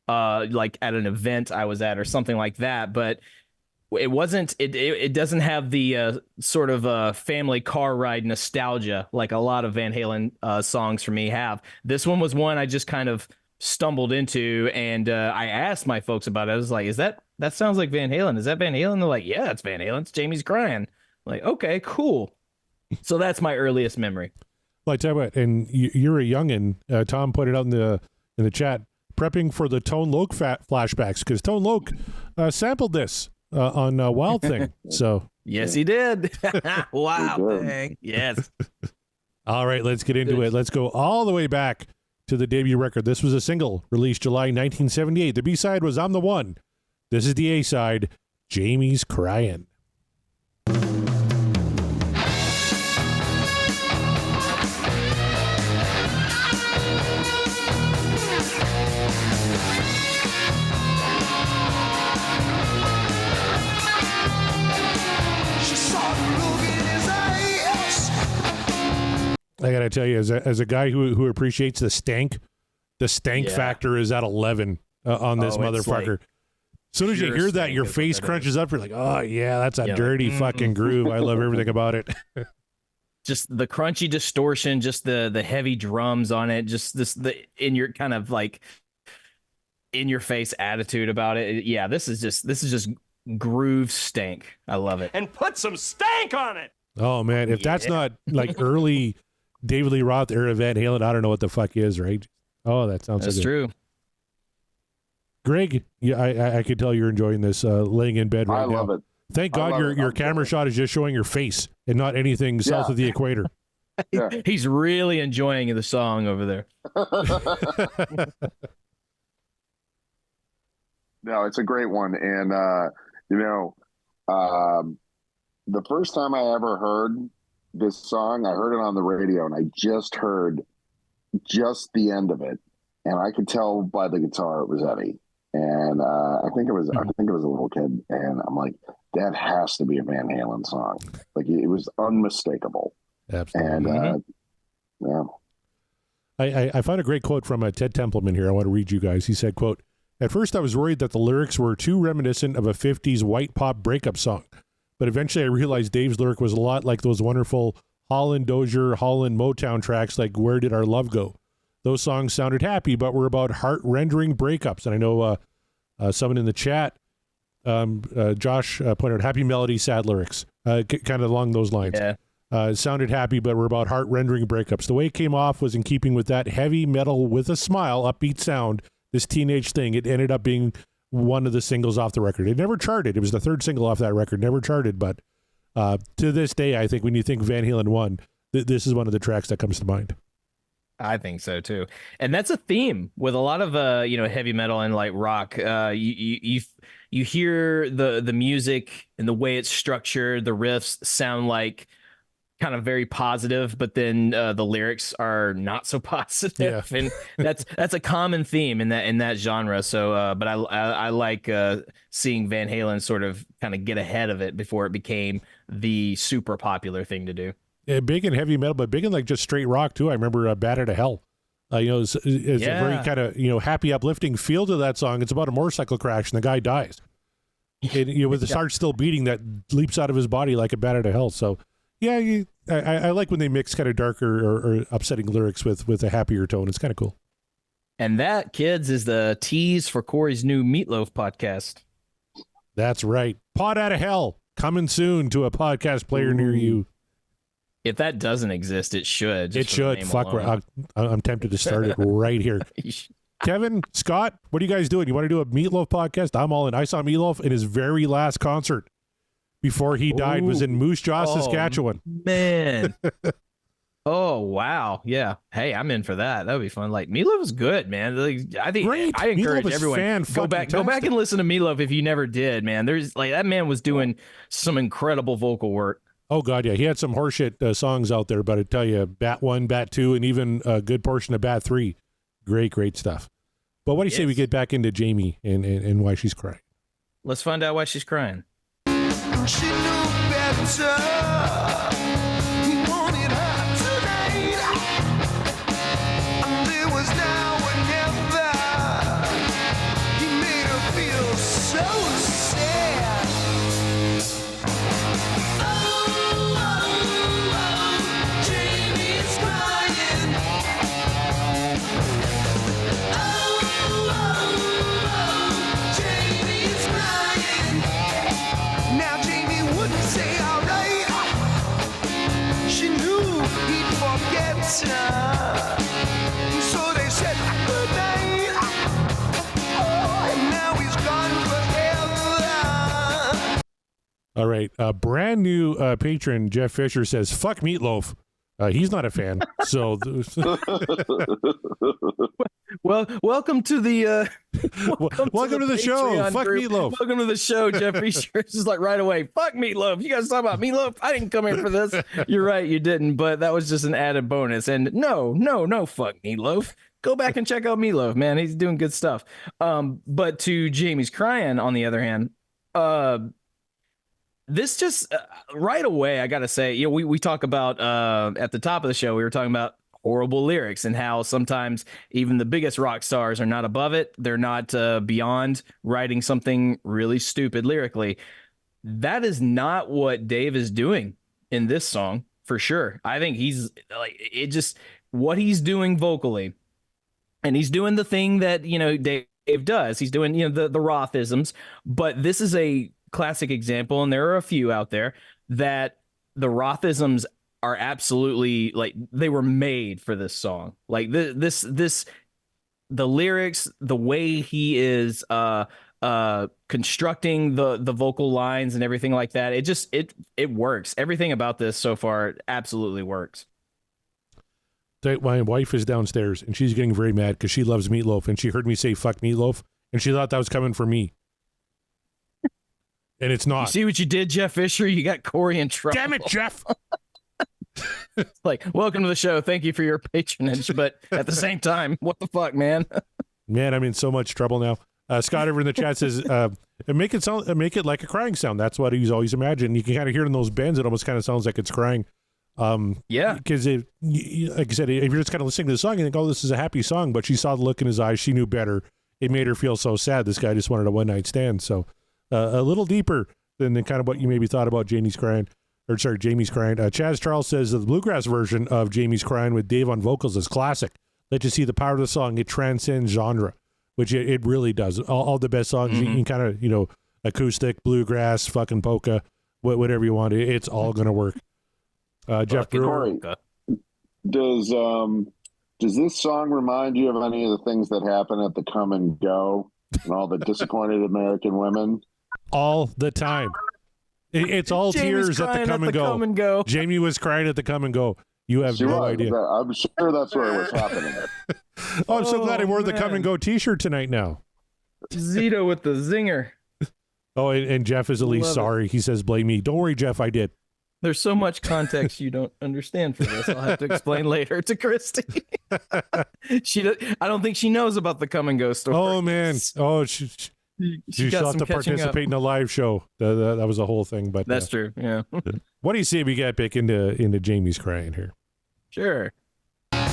like at an event I was at or something like that. But it wasn't. It doesn't have the sort of family car ride nostalgia like a lot of Van Halen songs for me have. This one was one I just kind of stumbled into, and I asked my folks about it. I was like, that sounds like Van Halen. Is that Van Halen? They're like, yeah, it's Van Halen. It's Jamie's Cryin. Like, okay, cool. So that's my earliest memory. Well, I tell you what, and you're a youngin'. Tom put it out in the chat, prepping for the Tone Loc flashbacks, because Tone Loc sampled this on Wild Thing. So yes, he did. Wild Thing. Yes. All right, let's get into it. Let's go all the way back to the debut record. This was a single released July 1978. The B-side was I'm the One. This is the A-side, Jamie's Cryin'. I gotta tell you, as a guy who appreciates the stank factor is at 11 on this motherfucker. Like, as soon as you hear that, your face crunches up. You're like, oh yeah, that's a dirty fucking groove. I love everything about it. Just the crunchy distortion, just the heavy drums on it, just the in your kind of like in your face attitude about it. Yeah, this is just groove stank. I love it. And put some stank on it. Oh man, if that's not like early David Lee Roth era Van Halen, I don't know what the fuck is, right? Oh, that sounds that's so good. True. Greg, yeah, I could tell you're enjoying this laying in bed right now. I love it. Thank God your camera shot is just showing your face and not anything south of the equator. Yeah. He's really enjoying the song over there. No, it's a great one. And, the first time I ever heard this song. I heard it on the radio, and I just heard just the end of it, and I could tell by the guitar it was Eddie. And I think it was a little kid, and I'm like, that has to be a Van Halen song. Like, it was unmistakable. Absolutely. And yeah. I found a great quote from Ted Templeman here. I want to read you guys. He said, quote, "At first I was worried that the lyrics were too reminiscent of a 50s white pop breakup song. But eventually I realized Dave's lyric was a lot like those wonderful Holland Dozier, Holland Motown tracks like Where Did Our Love Go? Those songs sounded happy, but were about heart-rendering breakups." And I know someone in the chat, Josh, pointed out happy melody, sad lyrics, kind of along those lines. Yeah. It sounded happy, but were about heart-rendering breakups. The way it came off was in keeping with that heavy metal with a smile, upbeat sound, this teenage thing. It ended up being one of the singles off the record. It never charted. It was the third single off that record, never charted. But to this day, I think when you think Van Halen 1, this is one of the tracks that comes to mind. I think so too, and that's a theme with a lot of heavy metal and like rock. You hear the music and the way it's structured. The riffs sound like kind of very positive, but then the lyrics are not so positive, Yeah. and that's a common theme in that genre. So, but I like seeing Van Halen sort of kind of get ahead of it before it became the super popular thing to do. Yeah, big in heavy metal, but big in like just straight rock too. I remember Bad Out of Hell. It's a very kind of happy, uplifting feel to that song. It's about a motorcycle crash and the guy dies. And, with the heart still beating, that leaps out of his body like a Bat Out of Hell. So, yeah, I like when they mix kind of darker or upsetting lyrics with a happier tone. It's kind of cool. And that, kids, is the tease for Corey's new Meatloaf podcast. That's right. Pot Out of Hell coming soon to a podcast player near you. If that doesn't exist, it should. It should. Fuck, I'm tempted to start it right here. Kevin, Scott, what are you guys doing? You want to do a Meatloaf podcast? I'm all in. I saw Meatloaf in his very last concert before he died was in Moose Jaw, Saskatchewan. Man. Oh, wow. Yeah. Hey, I'm in for that. That would be fun. Like, Meatloaf is good, man. Like, I think Great. I encourage Meatloaf everyone go back and listen to Meatloaf if you never did, man. There's like that man was doing some incredible vocal work. Oh, God, yeah. He had some horseshit songs out there, but I tell you, Bat 1, Bat 2, and even a good portion of Bat 3. Great stuff. But what do you say we get back into Jamie and why she's crying? Let's find out why she's crying. She knew better. He wanted her tonight. And there was now or never. He made her feel so sad. Oh, Jamie's crying. Oh, Jamie's crying. Now Jamie wouldn't say alright. She knew he'd forget her. So they said goodnight. Oh, and now he's gone forever. All right. Brand new patron, Jeff Fisher, says, fuck Meatloaf. He's not a fan. So, Well, welcome to the welcome to the show. Patreon Fuck group. Meatloaf. Welcome to the show, Jeffrey. It's just like right away. Fuck Meatloaf. You guys talk about Meatloaf? I didn't come here for this. You're right, you didn't. But that was just an added bonus. And no, fuck Meatloaf. Go back and check out Meatloaf, man. He's doing good stuff. But to Jamie's Cryin, on the other hand, this just right away, I gotta say, we talk about at the top of the show, we were talking about horrible lyrics and how sometimes even the biggest rock stars are not above it. They're not beyond writing something really stupid lyrically. That is not what Dave is doing in this song, for sure. I think he's like, it just what he's doing vocally, and he's doing the thing that Dave does. He's doing the Rothisms, but this is a classic example, and there are a few out there that the Rothisms are absolutely like they were made for this song. Like this the lyrics, the way he is constructing the vocal lines and everything like that, it works. Everything about this so far absolutely works. My wife is downstairs and she's getting very mad because she loves Meatloaf and she heard me say fuck Meatloaf and she thought that was coming for me. And it's not. You see what you did, Jeff Fisher? You got Corey in trouble. Damn it, Jeff. Like, welcome to the show. Thank you for your patronage. But at the same time, what the fuck, man? Man, I'm in so much trouble now. Scott over in the chat says, make it like a crying sound. That's what he's always imagined. You can kind of hear it in those bends. It almost kind of sounds like it's crying. Yeah. Because like I said, if you're just kind of listening to the song, you think, oh, this is a happy song. But she saw the look in his eyes. She knew better. It made her feel so sad. This guy just wanted a one-night stand. So a little deeper than kind of what you maybe thought about Jamie's Cryin. Chaz Charles says the bluegrass version of Jamie's Cryin with Dave on vocals is classic. Let you see the power of the song. It transcends genre, which it really does. All the best songs, you can kind of, acoustic, bluegrass, fucking polka, whatever you want. It's all going to work. Jeff Brewer. Does this song remind you of any of the things that happen at the Come and Go and all the disappointed American women? All the time. It's all tears at the Come and Go. Jamie was crying at the Come and Go. You have no idea. I'm sure that's where it was happening. Oh, I'm so glad I wore the Come and Go t-shirt tonight now. Zito with the zinger. Oh, and Jeff is at least sorry. He says, blame me. Don't worry, Jeff, I did. There's so much context you don't understand for this. I'll have to explain later to Christy. I don't think she knows about the Come and Go story. Oh, man. Oh, she'll have to participate in a live show. That was a whole thing. But that's true, yeah. What do you say we get back into Jamie's Cryin here? Sure.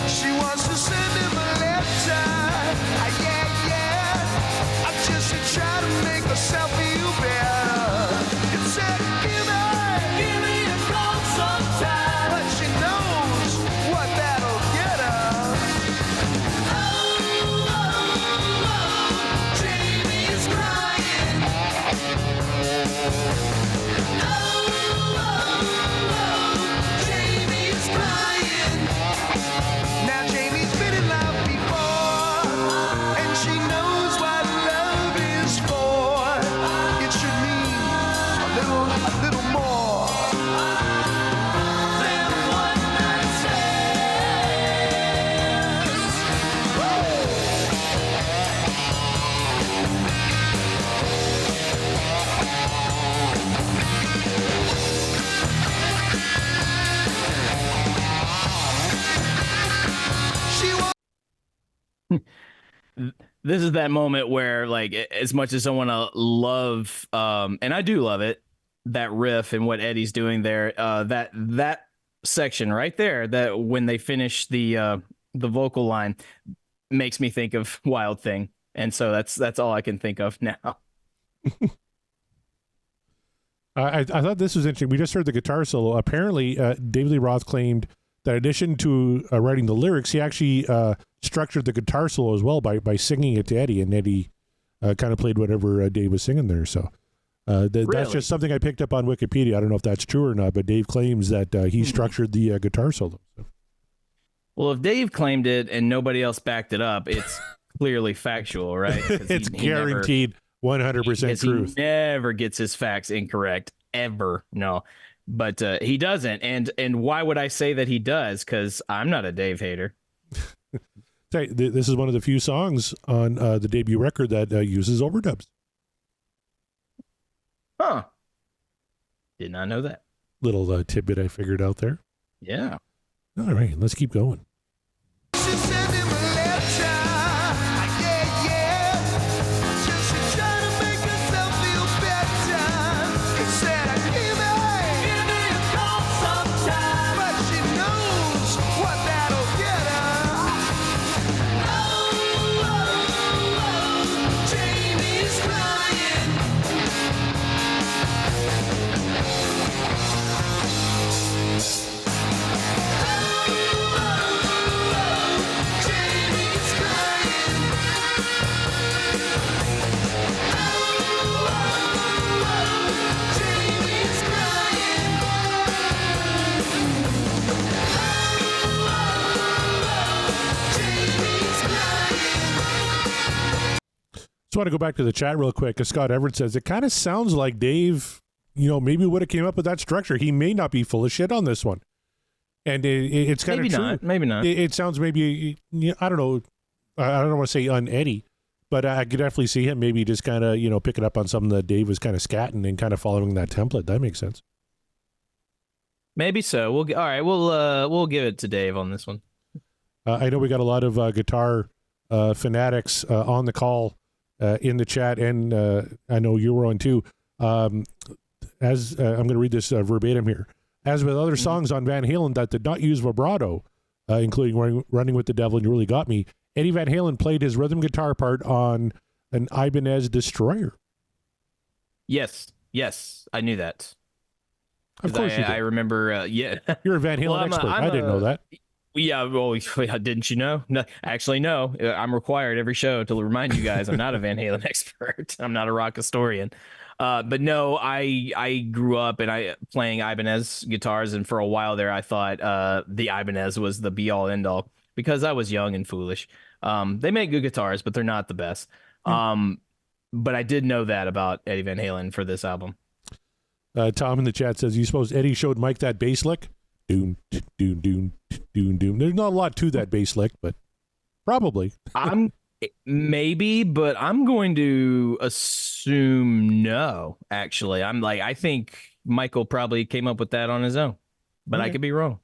She wants to send him a letter. Yeah. I'm just trying to make herself feel better. It said, give me a call sometime. But she knows what that'll get her. Oh, Jamie is crying. Jamie is crying. Now Jamie's been in love before, and she knows what love is for. It should mean a little more than one night This is that moment where, like, as much as I want to love, and I do love it, that riff and what Eddie's doing there, that section right there, that when they finish the vocal line, makes me think of Wild Thing, and so that's all I can think of now. I thought this was interesting. We just heard the guitar solo. Apparently, David Lee Roth claimed that in addition to writing the lyrics, he actually structured the guitar solo as well by singing it to Eddie, and Eddie kind of played whatever Dave was singing there. So that's just something I picked up on Wikipedia. I don't know if that's true or not, but Dave claims that he structured the guitar solo. So. Well, if Dave claimed it and nobody else backed it up, it's clearly factual, right? It's guaranteed 100% truth. He never gets his facts incorrect, ever. No. But he doesn't, and why would I say that he does? Because I'm not a Dave hater. This is one of the few songs on the debut record that uses overdubs. Huh. Did not know that. Little tidbit I figured out there. Yeah. All right, let's keep going. She sent him a letter. Yeah. Just trying to make herself feel better. It said, give me a call sometime. But she knows what that'll get her. Oh, Jamie's crying. Jamie's crying. Jamie's crying. Jamie's crying. Just want to go back to the chat real quick. Scott Everett says it kind of sounds like Dave, maybe would have came up with that structure. He may not be full of shit on this one, and it's kind of true. Maybe not. It sounds maybe I don't know. I don't want to say un-Eddie, but I could definitely see him maybe just kind of picking up on something that Dave was kind of scatting and kind of following that template. That makes sense. Maybe so. All right. We'll give it to Dave on this one. I know we got a lot of guitar fanatics on the call in the chat, and I know you were on too. As I'm going to read this verbatim here. As with other songs on Van Halen that did not use vibrato, including Running with the Devil and You Really Got Me, Eddie Van Halen played his rhythm guitar part on an Ibanez Destroyer. Yes, I knew that. Of course you did. I remember, yeah. You're a Van Halen expert. I didn't know that. Yeah, well, didn't you know? No, actually, no. I'm required every show to remind you guys I'm not a Van Halen expert. I'm not a rock historian. But no, I grew up and playing Ibanez guitars, and for a while there, I thought the Ibanez was the be all end all because I was young and foolish. They make good guitars, but they're not the best. But I did know that about Eddie Van Halen for this album. Tom in the chat says, "You suppose Eddie showed Mike that bass lick?" Doom, doom, doom, doom, doom. There's not a lot to that bass lick, but probably. Maybe, but I'm going to assume no. Actually, I think Michael probably came up with that on his own, but I could be wrong.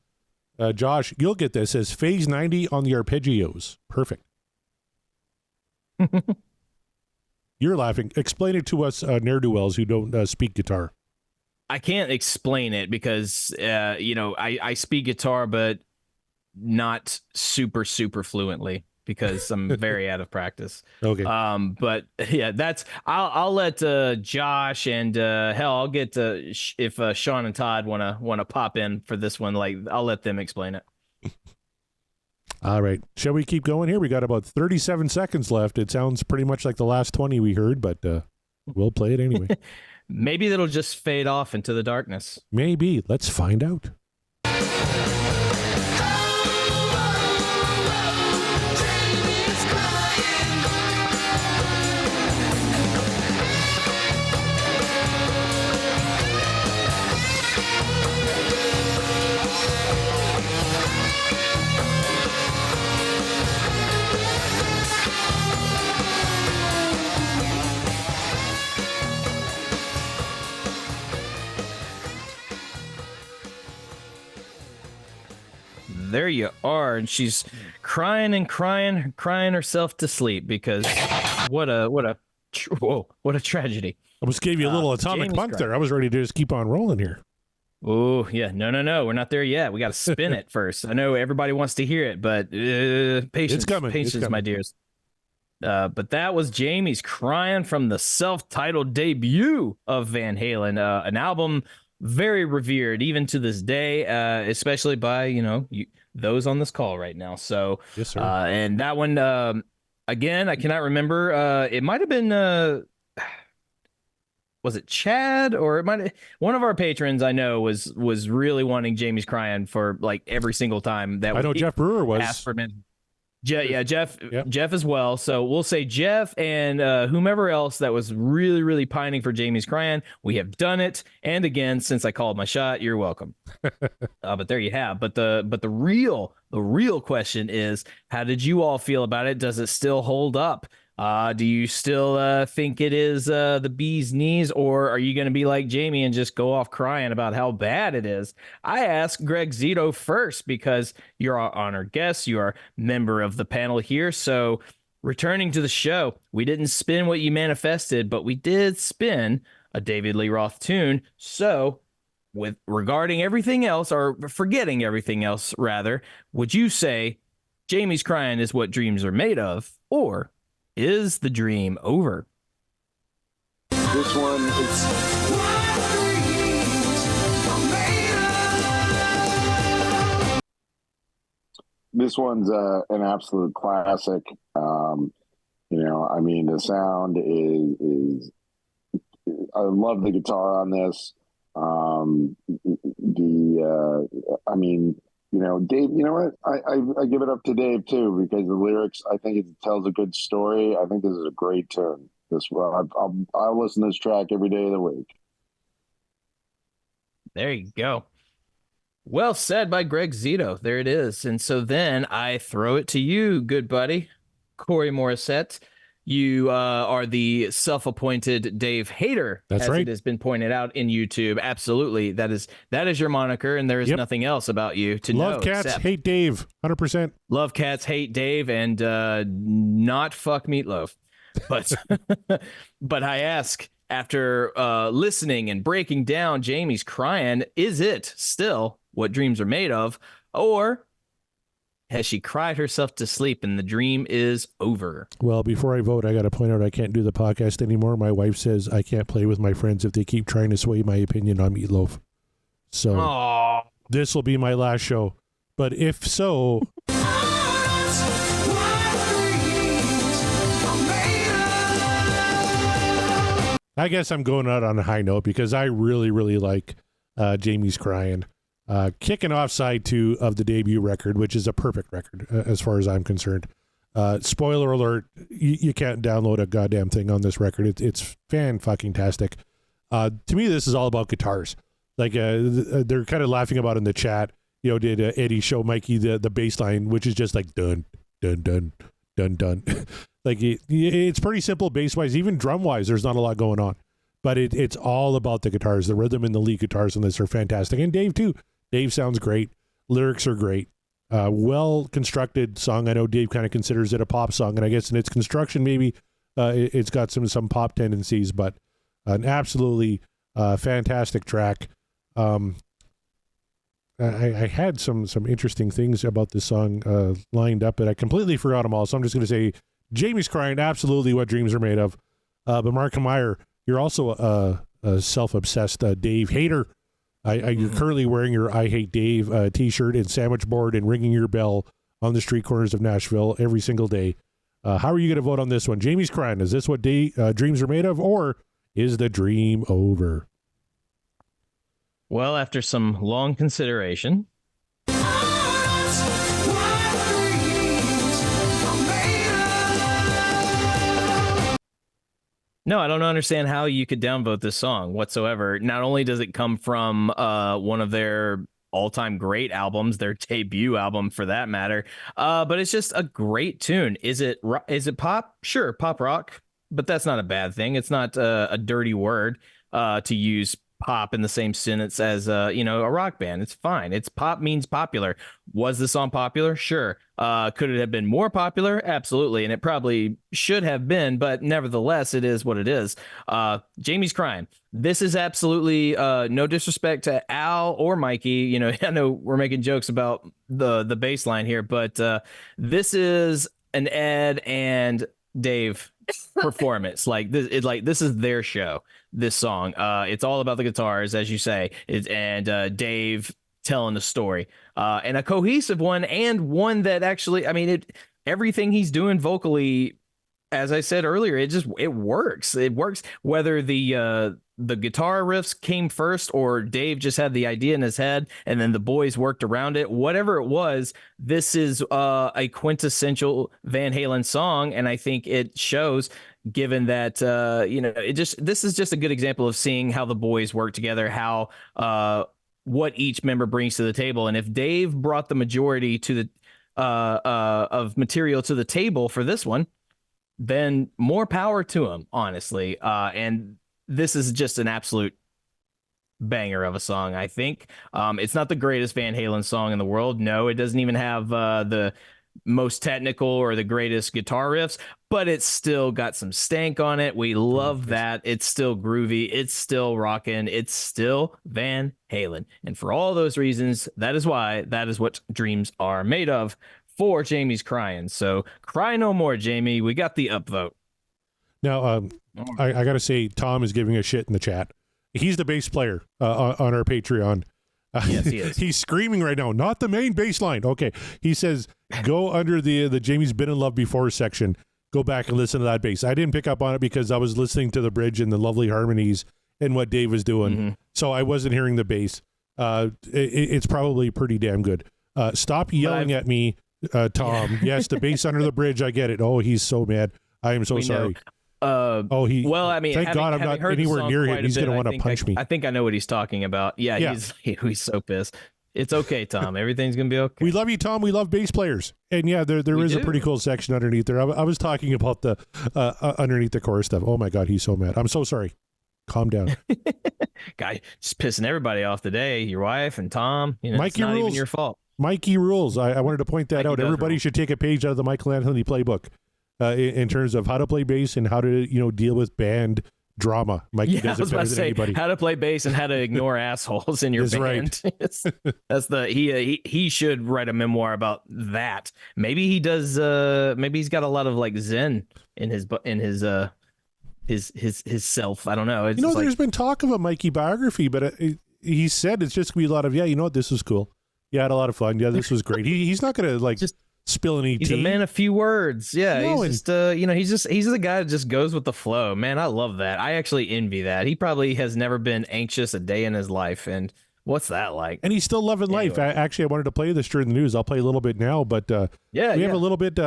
Josh, you'll get this. Says phase 90 on the arpeggios. Perfect. You're laughing. Explain it to us ne'er-do-wells who don't speak guitar. I can't explain it because, I speak guitar, but not super fluently because I'm very out of practice. Okay. But yeah, I'll let Josh and hell, I'll get if Sean and Todd wanna pop in for this one. Like, I'll let them explain it. All right. Shall we keep going here? We got about 37 seconds left. It sounds pretty much like the last 20 we heard, but we'll play it anyway. Maybe it'll just fade off into the darkness. Maybe. Let's find out. There you are, and she's crying herself to sleep because what a tragedy. I almost gave you a little atomic bunk there. I was ready to just keep on rolling here. Oh yeah, no, we're not there yet. We got to spin it first. I know everybody wants to hear it, but patience, patience, my dears. But that was Jamie's Cryin from the self-titled debut of Van Halen, an album very revered even to this day, especially by those on this call right now. So yes, sir. And that one again, I cannot remember. It might have been was it Chad, or it might one of our patrons I know was really wanting Jamie's Cryin for like every single time that I know Jeff Brewer was asked for men. Jeff Yep. Jeff as well. So we'll say Jeff and whomever else that was really pining for Jamie's Cryin. We have done it, and again, since I called my shot, you're welcome. But there you have. But the real question is, how did you all feel about it? Does it still hold up? Do you still think it is the bee's knees, or are you going to be like Jamie and just go off crying about how bad it is? I asked Greg Zito first because you're our honored guest. You are member of the panel here. So returning to the show, we didn't spin what you manifested, but we did spin a David Lee Roth tune. So with regarding everything else, or forgetting everything else, rather, would you say Jamie's Cryin is what dreams are made of, or is the dream over? This one is this one's an absolute classic. I mean, the sound is I love the guitar on this. Dave, you know what? I give it up to Dave too, because the lyrics, I think it tells a good story. I think this is a great tune. I'll listen to this track every day of the week. There you go. Well said by Greg Zito. There it is. And so then I throw it to you, good buddy, Corey Morissette. You are the self-appointed Dave Hater, That's as right. it has been pointed out in YouTube. Absolutely, that is your moniker, and there is nothing else about you to know. Love cats, except hate Dave, 100%. love cats, hate Dave, and not fuck Meatloaf. But but I ask, after listening and breaking down Jamie's Cryin, is it still what dreams are made of, or has she cried herself to sleep and the dream is over? Well, before I vote, I got to point out I can't do the podcast anymore. My wife says I can't play with my friends if they keep trying to sway my opinion on Meatloaf. So this will be my last show. But if so... I guess I'm going out on a high note because I really, really like Jamie's Cryin. Kicking off side 2 of the debut record, which is a perfect record as far as I'm concerned. Spoiler alert, you can't download a goddamn thing on this record. It's fan-fucking-tastic. To me, this is all about guitars. Like, they're kind of laughing about in the chat, did Eddie show Mikey the bass line, which is just like dun, dun, dun, dun, dun. Like, it's pretty simple bass-wise. Even drum-wise, there's not a lot going on. But it's all about the guitars. The rhythm and the lead guitars on this are fantastic. And Dave, too. Dave sounds great. Lyrics are great. Well-constructed song. I know Dave kind of considers it a pop song, and I guess in its construction, maybe it's got some pop tendencies, but an absolutely fantastic track. I had some interesting things about this song lined up, but I completely forgot them all, so I'm just going to say Jamie's Cryin, absolutely what dreams are made of. But Mark Meyer, you're also a self-obsessed Dave hater. You're currently wearing your I Hate Dave t-shirt and sandwich board and ringing your bell on the street corners of Nashville every single day. How are you going to vote on this one? Jamie's Cryin, is this what dreams are made of, or is the dream over? Well, after some long consideration, no, I don't understand how you could downvote this song whatsoever. Not only does it come from one of their all-time great albums, their debut album for that matter, but it's just a great tune. Is it pop? Sure, pop rock, but that's not a bad thing. It's not a dirty word to use pop in the same sentence as a rock band. It's fine. It's pop means popular. Was the song popular? Sure. Could it have been more popular? Absolutely. And it probably should have been, but nevertheless, it is what it is. Jamie's Cryin. This is absolutely no disrespect to Al or Mikey. I know we're making jokes about the bass line here, but this is an Ed and Dave performance. This is their show. This song, it's all about the guitars, as you say, and Dave telling the story, and a cohesive one, and one that actually, everything he's doing vocally, as I said earlier, it works. It works whether the guitar riffs came first or Dave just had the idea in his head and then the boys worked around it. Whatever it was, this is a quintessential Van Halen song, and I think it shows. Given that this is just a good example of seeing how the boys work together, how what each member brings to the table, and if Dave brought the majority to the of material to the table for this one, then more power to him, honestly. And this is just an absolute banger of a song, I think. It's not the greatest Van Halen song in the world. No, it doesn't even have the most technical or the greatest guitar riffs, but it's still got some stank on it. We love that. It's still groovy. It's still rocking. It's still Van Halen. And for all those reasons, that is what dreams are made of for Jamie's Cryin. So cry no more, Jamie. We got the upvote. Now, I got to say, Tom is giving a shit in the chat. He's the bass player on our Patreon. Yes, he is. He's screaming right now, not the main bass line. Okay. He says, go under the Jamie's Been in Love Before section. Go back and listen to that bass. I didn't pick up on it because I was listening to the bridge and the lovely harmonies and what Dave was doing. Mm-hmm. So I wasn't hearing the bass. It's probably pretty damn good. Stop yelling at me, Tom. Yes, the bass under the bridge. I get it. Oh, he's so mad. I am so sorry. Thank God I'm not anywhere near him. He's going to want to punch me. I think I know what he's talking about. Yeah. He's so pissed. It's okay, Tom. Everything's gonna be okay. We love you, Tom. We love bass players. And yeah, there is a pretty cool section underneath there. I was talking about the underneath the chorus stuff. Oh my God, he's so mad. I'm so sorry. Calm down. Guy, just pissing everybody off today. Your wife and Tom. You know, Mikey it's not rules. even your fault. Mikey rules. I wanted to point that Mikey out. does Everybody rule. should take a page out of the Michael Anthony playbook in terms of how to play bass and how to deal with band drama. Mikey does it better than anybody. How to play bass and how to ignore assholes in your That's band. That's the he should write a memoir about that. Maybe he does. Maybe he's got a lot of like Zen in his self. I don't know. It's There's been talk of a Mikey biography, but he said it's just gonna be a lot of this was cool. Yeah, I had a lot of fun. Yeah, this was great. He's not gonna just spill any tea. He's a man of few words. Yeah, No, he's the guy that just goes with the flow. Man, I love that. I actually envy that. He probably has never been anxious a day in his life, and what's that like? And he's still loving life. I wanted to play this during the news. I'll play a little bit now, but we have a little bit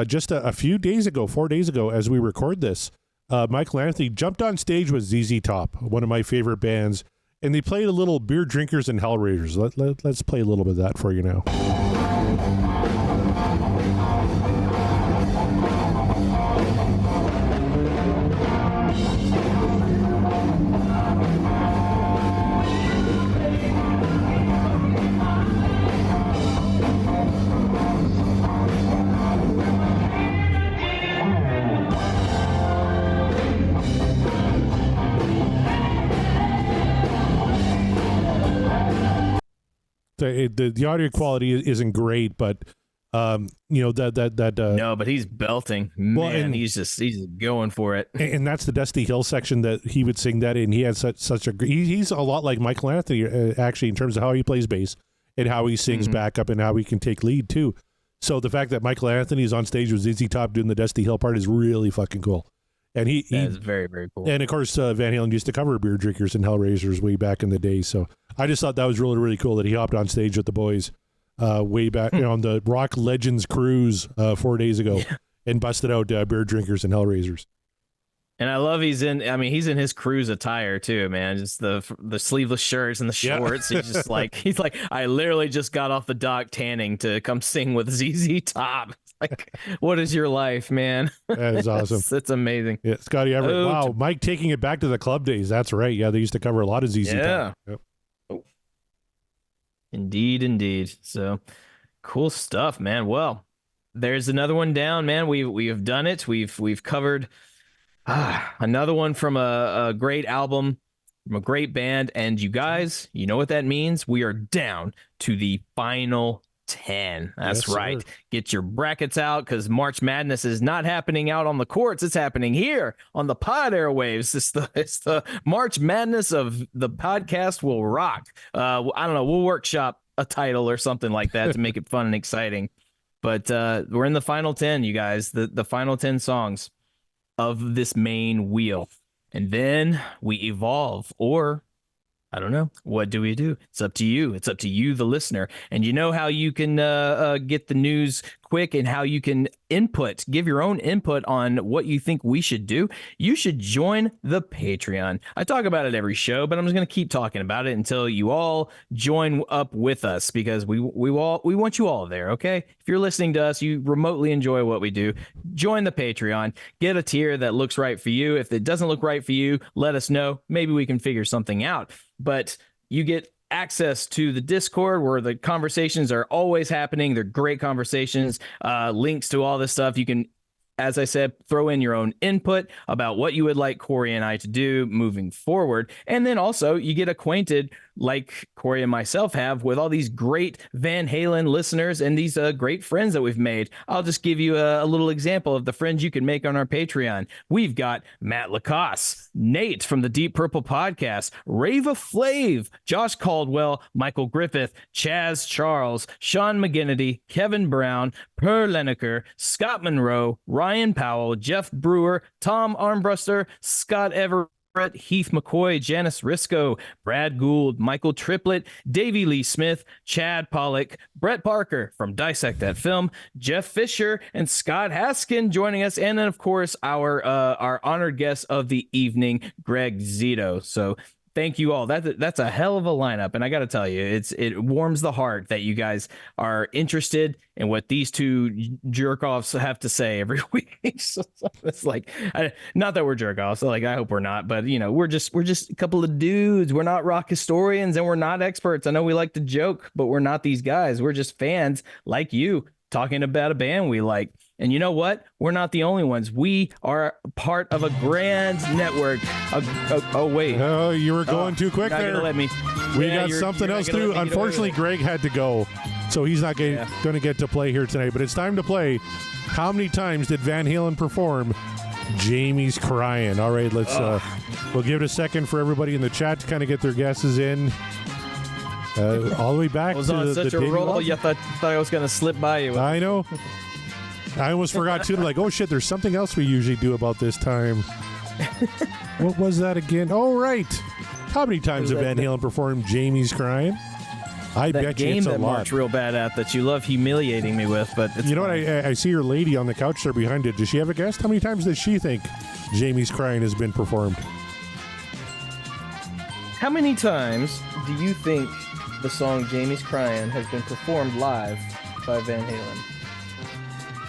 just a few days ago, 4 days ago, as we record this. Michael Anthony jumped on stage with ZZ Top, one of my favorite bands, and they played a little Beer Drinkers and Hellraisers. Let's play a little bit of that for you now. The audio quality isn't great, but no, but he's belting. Man, he's going for it. And that's the Dusty Hill section that he would sing that in. He had such a he's a lot like Michael Anthony actually in terms of how he plays bass and how he sings backup and how he can take lead too. So the fact that Michael Anthony is on stage with ZZ Top doing the Dusty Hill part is really fucking cool. And he is very, very cool. And of course, Van Halen used to cover Beer Drinkers and Hellraisers way back in the day. So I just thought that was really, really cool that he hopped on stage with the boys way back on the Rock Legends cruise 4 days ago and busted out Beer Drinkers and Hellraisers. And I love he's in his cruise attire too, man. Just the sleeveless shirts and the shorts. He's just he's like, I literally just got off the dock tanning to come sing with ZZ Top. Like, what is your life, man? That is awesome. It's amazing. Yeah, Scotty Everett. Wow, Mike taking it back to the club days. That's right. Yeah, they used to cover a lot of ZZ Top. Yep. Oh. Indeed. So cool stuff, man. Well, there's another one down, man. We have done it. We've covered another one from a great album, from a great band, and you guys, you know what that means? We are down to the final 10. That's right. Sir. Get your brackets out because March Madness is not happening out on the courts. It's happening here on the pod airwaves. It's the March Madness of the podcast will rock. I don't know. We'll workshop a title or something like that to make it fun and exciting. But we're in the final 10, you guys. The final 10 songs of this main wheel, and then we evolve, or I don't know. What do we do? It's up to you. It's up to you, the listener. And you know how you can get the news quick and how you can give your own input on what you think we should do. You should join the Patreon. I talk about it every show, but I'm just going to keep talking about it until you all join up with us, because we want you all there, okay? If you're listening to us, you remotely enjoy what we do, join the Patreon, get a tier that looks right for you. If it doesn't look right for you, let us know. Maybe we can figure something out. But you get access to the Discord where the conversations are always happening. They're great conversations, links to all this stuff. You can, as I said, throw in your own input about what you would like Corey and I to do moving forward. And then also you get acquainted, like Corey and myself have, with all these great Van Halen listeners and these great friends that we've made. I'll just give you a little example of the friends you can make on our Patreon. We've got Matt Lacoste, Nate from the Deep Purple Podcast, Rava Flav, Josh Caldwell, Michael Griffith, Chaz Charles, Sean McGinnity, Kevin Brown, Per Leneker, Scott Monroe, Ryan Powell, Jeff Brewer, Tom Armbruster, Scott Everett, Heath McCoy, Janice Risco, Brad Gould, Michael Triplett, Davey Lee Smith, Chad Pollock, Brett Parker from Dissect That Film, Jeff Fisher, and Scott Haskin joining us, and then of course our honored guest of the evening, Greg Zito. So thank you all. That's a hell of a lineup, and I got to tell you, it warms the heart that you guys are interested in what these two jerk offs have to say every week. So it's like, not that we're jerk offs. Like, I hope we're not, but we're just a couple of dudes. We're not rock historians, and we're not experts. I know we like to joke, but we're not these guys. We're just fans like you talking about a band we like. And you know what? We're not the only ones. We are part of a grand network. Oh, wait. Oh, you were going too quick there. Gonna let me. We got something else to do. Unfortunately, Greg had to go, so he's not going to get to play here tonight. But it's time to play. How many times did Van Halen perform Jamie's Cryin'? All right, let's. We'll give it a second for everybody in the chat to kind of get their guesses in. All the way back I was to on the such a roll. You thought I was going to slip by you. I know. I almost forgot too. Like, oh shit, there's something else we usually do about this time. What was that again? Oh, right. How many times have Van Halen performed Jamie's Cryin'? I bet you it's a lot. That game that Mark's real bad at that you love humiliating me with, but it's what? I see your lady on the couch there behind it. Does she have a guess? How many times does she think Jamie's Cryin' has been performed? How many times do you think the song Jamie's Cryin' has been performed live by Van Halen?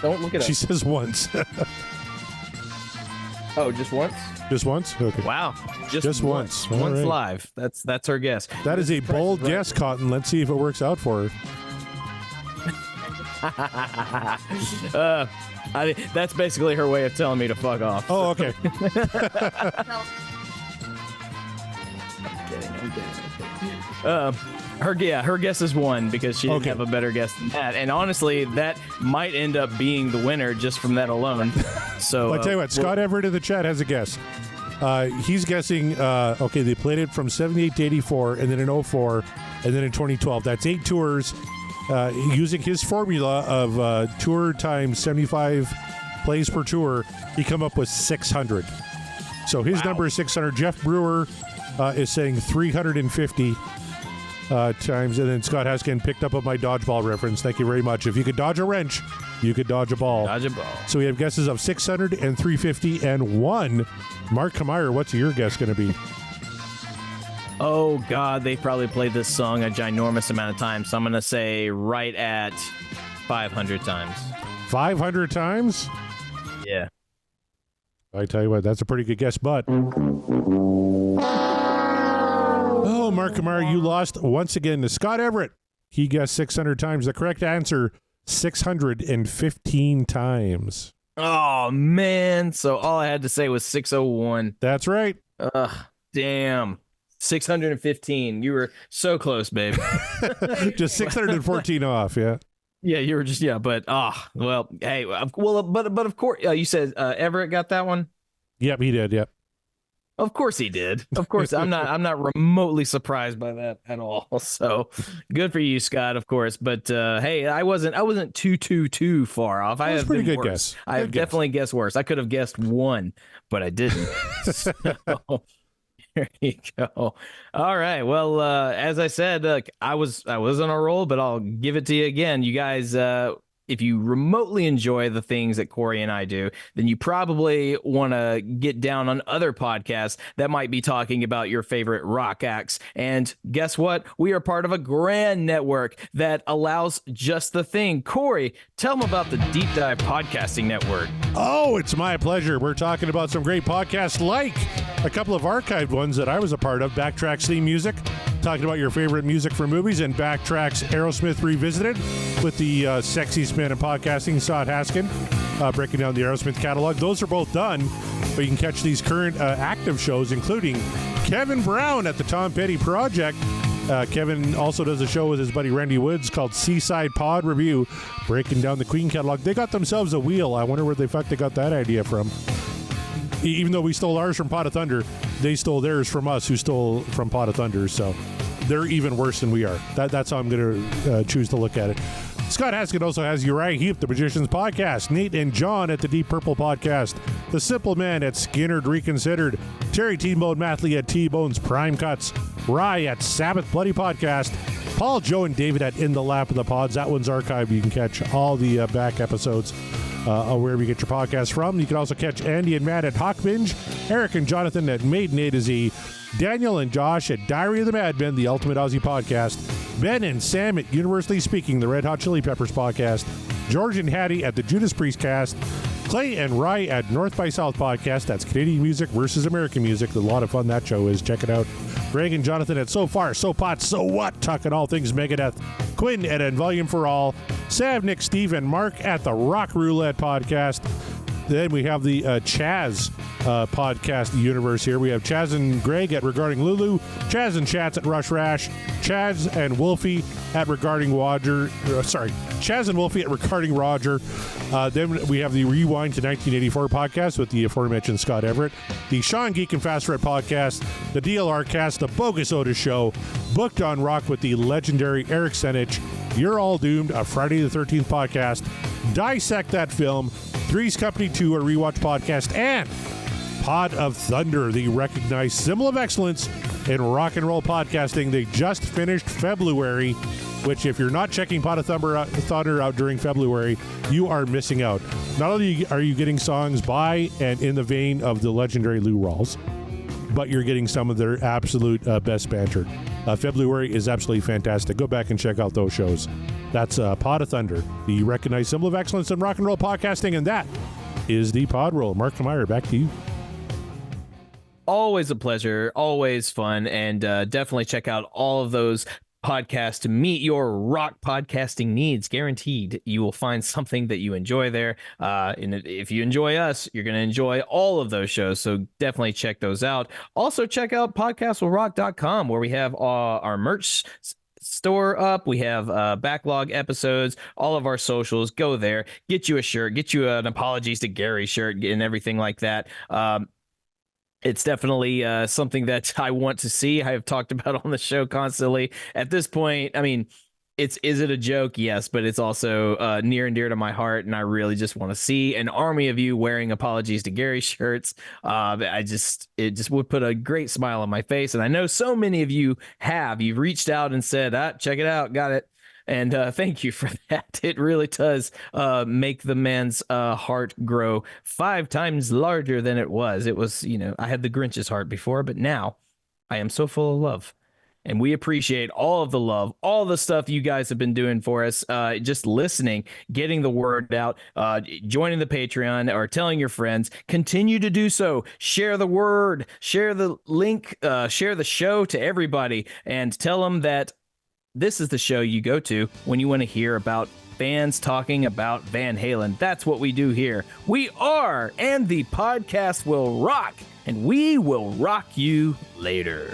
Don't look it up. She says once. Oh, just once? Just once? Okay. Wow. Just once. Once live. That's her guess. That is a bold guess, Cotton. Let's see if it works out for her. That's basically her way of telling me to fuck off. Oh, okay. I'm kidding. Her guess is one because she didn't have a better guess than that. And honestly, that might end up being the winner just from that alone. So I'll tell you what, Scott Everett in the chat has a guess. He's guessing, they played it from 78 to 84, and then in 04, and then in 2012. That's 8 tours. Using his formula of tour times 75 plays per tour, he come up with 600. So his number is 600. Jeff Brewer is saying 350 times, and then Scott Haskin picked up on my dodgeball reference. Thank you very much. If you could dodge a wrench, you could dodge a ball. Dodge a ball. So we have guesses of 600 and 350 and 1. Mark Kmeyer, what's your guess going to be? Oh, God, they probably played this song a ginormous amount of times, so I'm going to say right at 500 times. 500 times? Yeah. I tell you what, that's a pretty good guess, but... Oh, Mark Kmeyer, you lost once again to Scott Everett. He guessed 600 times. The correct answer, 615 times. Oh, man. So all I had to say was 601. That's right. Ugh, damn. 615. You were so close, babe. Just 614 off, yeah. Yeah, you were just, but, well, hey, but of course, you said Everett got that one? Yep, he did, yep. Of course he did. Of course, I'm not remotely surprised by that at all. So good for you, Scott, of course. But hey, I wasn't too far off. I have pretty been good worse. Guess. I have definitely guessed worse. I could have guessed 1, but I didn't. So there you go. All right. Well, as I said, I was on a roll, but I'll give it to you again. You guys, if you remotely enjoy the things that Corey and I do, then you probably want to get down on other podcasts that might be talking about your favorite rock acts. And guess what? We are part of a grand network that allows just the thing. Corey, tell them about the Deep Dive Podcasting Network. Oh, it's my pleasure. We're talking about some great podcasts, like a couple of archived ones that I was a part of, Backtracks Theme Music, talking about your favorite music from movies, and Backtracks Aerosmith Revisited with the sexiest man in podcasting, Scott Haskin, breaking down the Aerosmith catalog. Those are both done, but you can catch these current active shows, including Kevin Brown at the Tom Petty Project. Kevin also does a show with his buddy Randy Woods called Seaside Pod Review, breaking down the Queen catalog. They got themselves a wheel. I wonder where the fuck they got that idea from. Even though we stole ours from Pot of Thunder, they stole theirs from us, who stole from Pot of Thunder. So they're even worse than we are. That's how I'm going to choose to look at it. Scott Haskin also has Uriah Heep, the Magicians Podcast, Nate and John at the Deep Purple Podcast, The Simple Man at Skinnerd Reconsidered, Terry T-Bone Mathley at T-Bone's Prime Cuts, Rye at Sabbath Bloody Podcast, Paul, Joe, and David at In the Lap of the Pods. That one's archived. You can catch all the back episodes wherever you get your podcast from. You can also catch Andy and Matt at Hawk Binge, Eric and Jonathan at Maiden A to Z, Daniel and Josh at Diary of the Madmen, the Ultimate Aussie Podcast, Ben and Sam at Universally Speaking, the Red Hot Chili Peppers Podcast, George and Hattie at the Judas Priest Cast, Clay and Rye at North by South Podcast. That's Canadian music versus American music. A lot of fun that show is. Check it out. Greg and Jonathan at So Far, So Pot, So What, talking all things Megadeth. Quinn at N Volume for All. Sav, Nick, Steve, and Mark at the Rock Roulette Podcast. Then we have the Chaz podcast universe here. We have Chaz and Greg at Regarding Lulu, Chaz and Chats at Rush Rash, Chaz and Wolfie at Regarding Roger. Chaz and Wolfie at Regarding Roger. Then we have the Rewind to 1984 podcast with the aforementioned Scott Everett, the Sean Geek and Fast Red podcast, the DLR cast, the Bogus Otis show, Booked on Rock with the legendary Eric Senich, You're All Doomed, a Friday the 13th podcast, Dissect That Film, Three's Company 2, a rewatch podcast, and Pod of Thunder, the recognized symbol of excellence in rock and roll podcasting. They just finished February, which if you're not checking Pod of Thunder out during February, you are missing out. Not only are you getting songs by and in the vein of the legendary Lou Rawls, but you're getting some of their absolute best banter. February is absolutely fantastic. Go back and check out those shows. That's Pod of Thunder, the recognized symbol of excellence in rock and roll podcasting, and that is the Pod Roll. Mark Meyer, back to you. Always a pleasure, always fun, and definitely check out all of those podcasts to meet your rock podcasting needs. Guaranteed you will find something that you enjoy there. And if you enjoy us, you're going to enjoy all of those shows. So definitely check those out. Also check out podcastwillrock.com, where we have our merch store up. We have backlog episodes, all of our socials. Go there, get you a shirt, get you an Apologies to Gary shirt and everything like that. It's definitely something that I want to see. I have talked about on the show constantly. At this point, I mean, is it a joke? Yes, but it's also near and dear to my heart, and I really just want to see an army of you wearing Apologies to Gary shirts. It just would put a great smile on my face, and I know so many of you have. You've reached out and said, check it out, got it. And thank you for that. It really does make the man's heart grow 5 times larger than it was. It was, I had the Grinch's heart before, but now I am so full of love. And we appreciate all of the love, all the stuff you guys have been doing for us, just listening, getting the word out, joining the Patreon, or telling your friends. Continue to do so. Share the word, share the link, share the show to everybody, and tell them that this is the show you go to when you want to hear about fans talking about Van Halen. That's what we do here. We are, and the podcast will rock, and we will rock you later.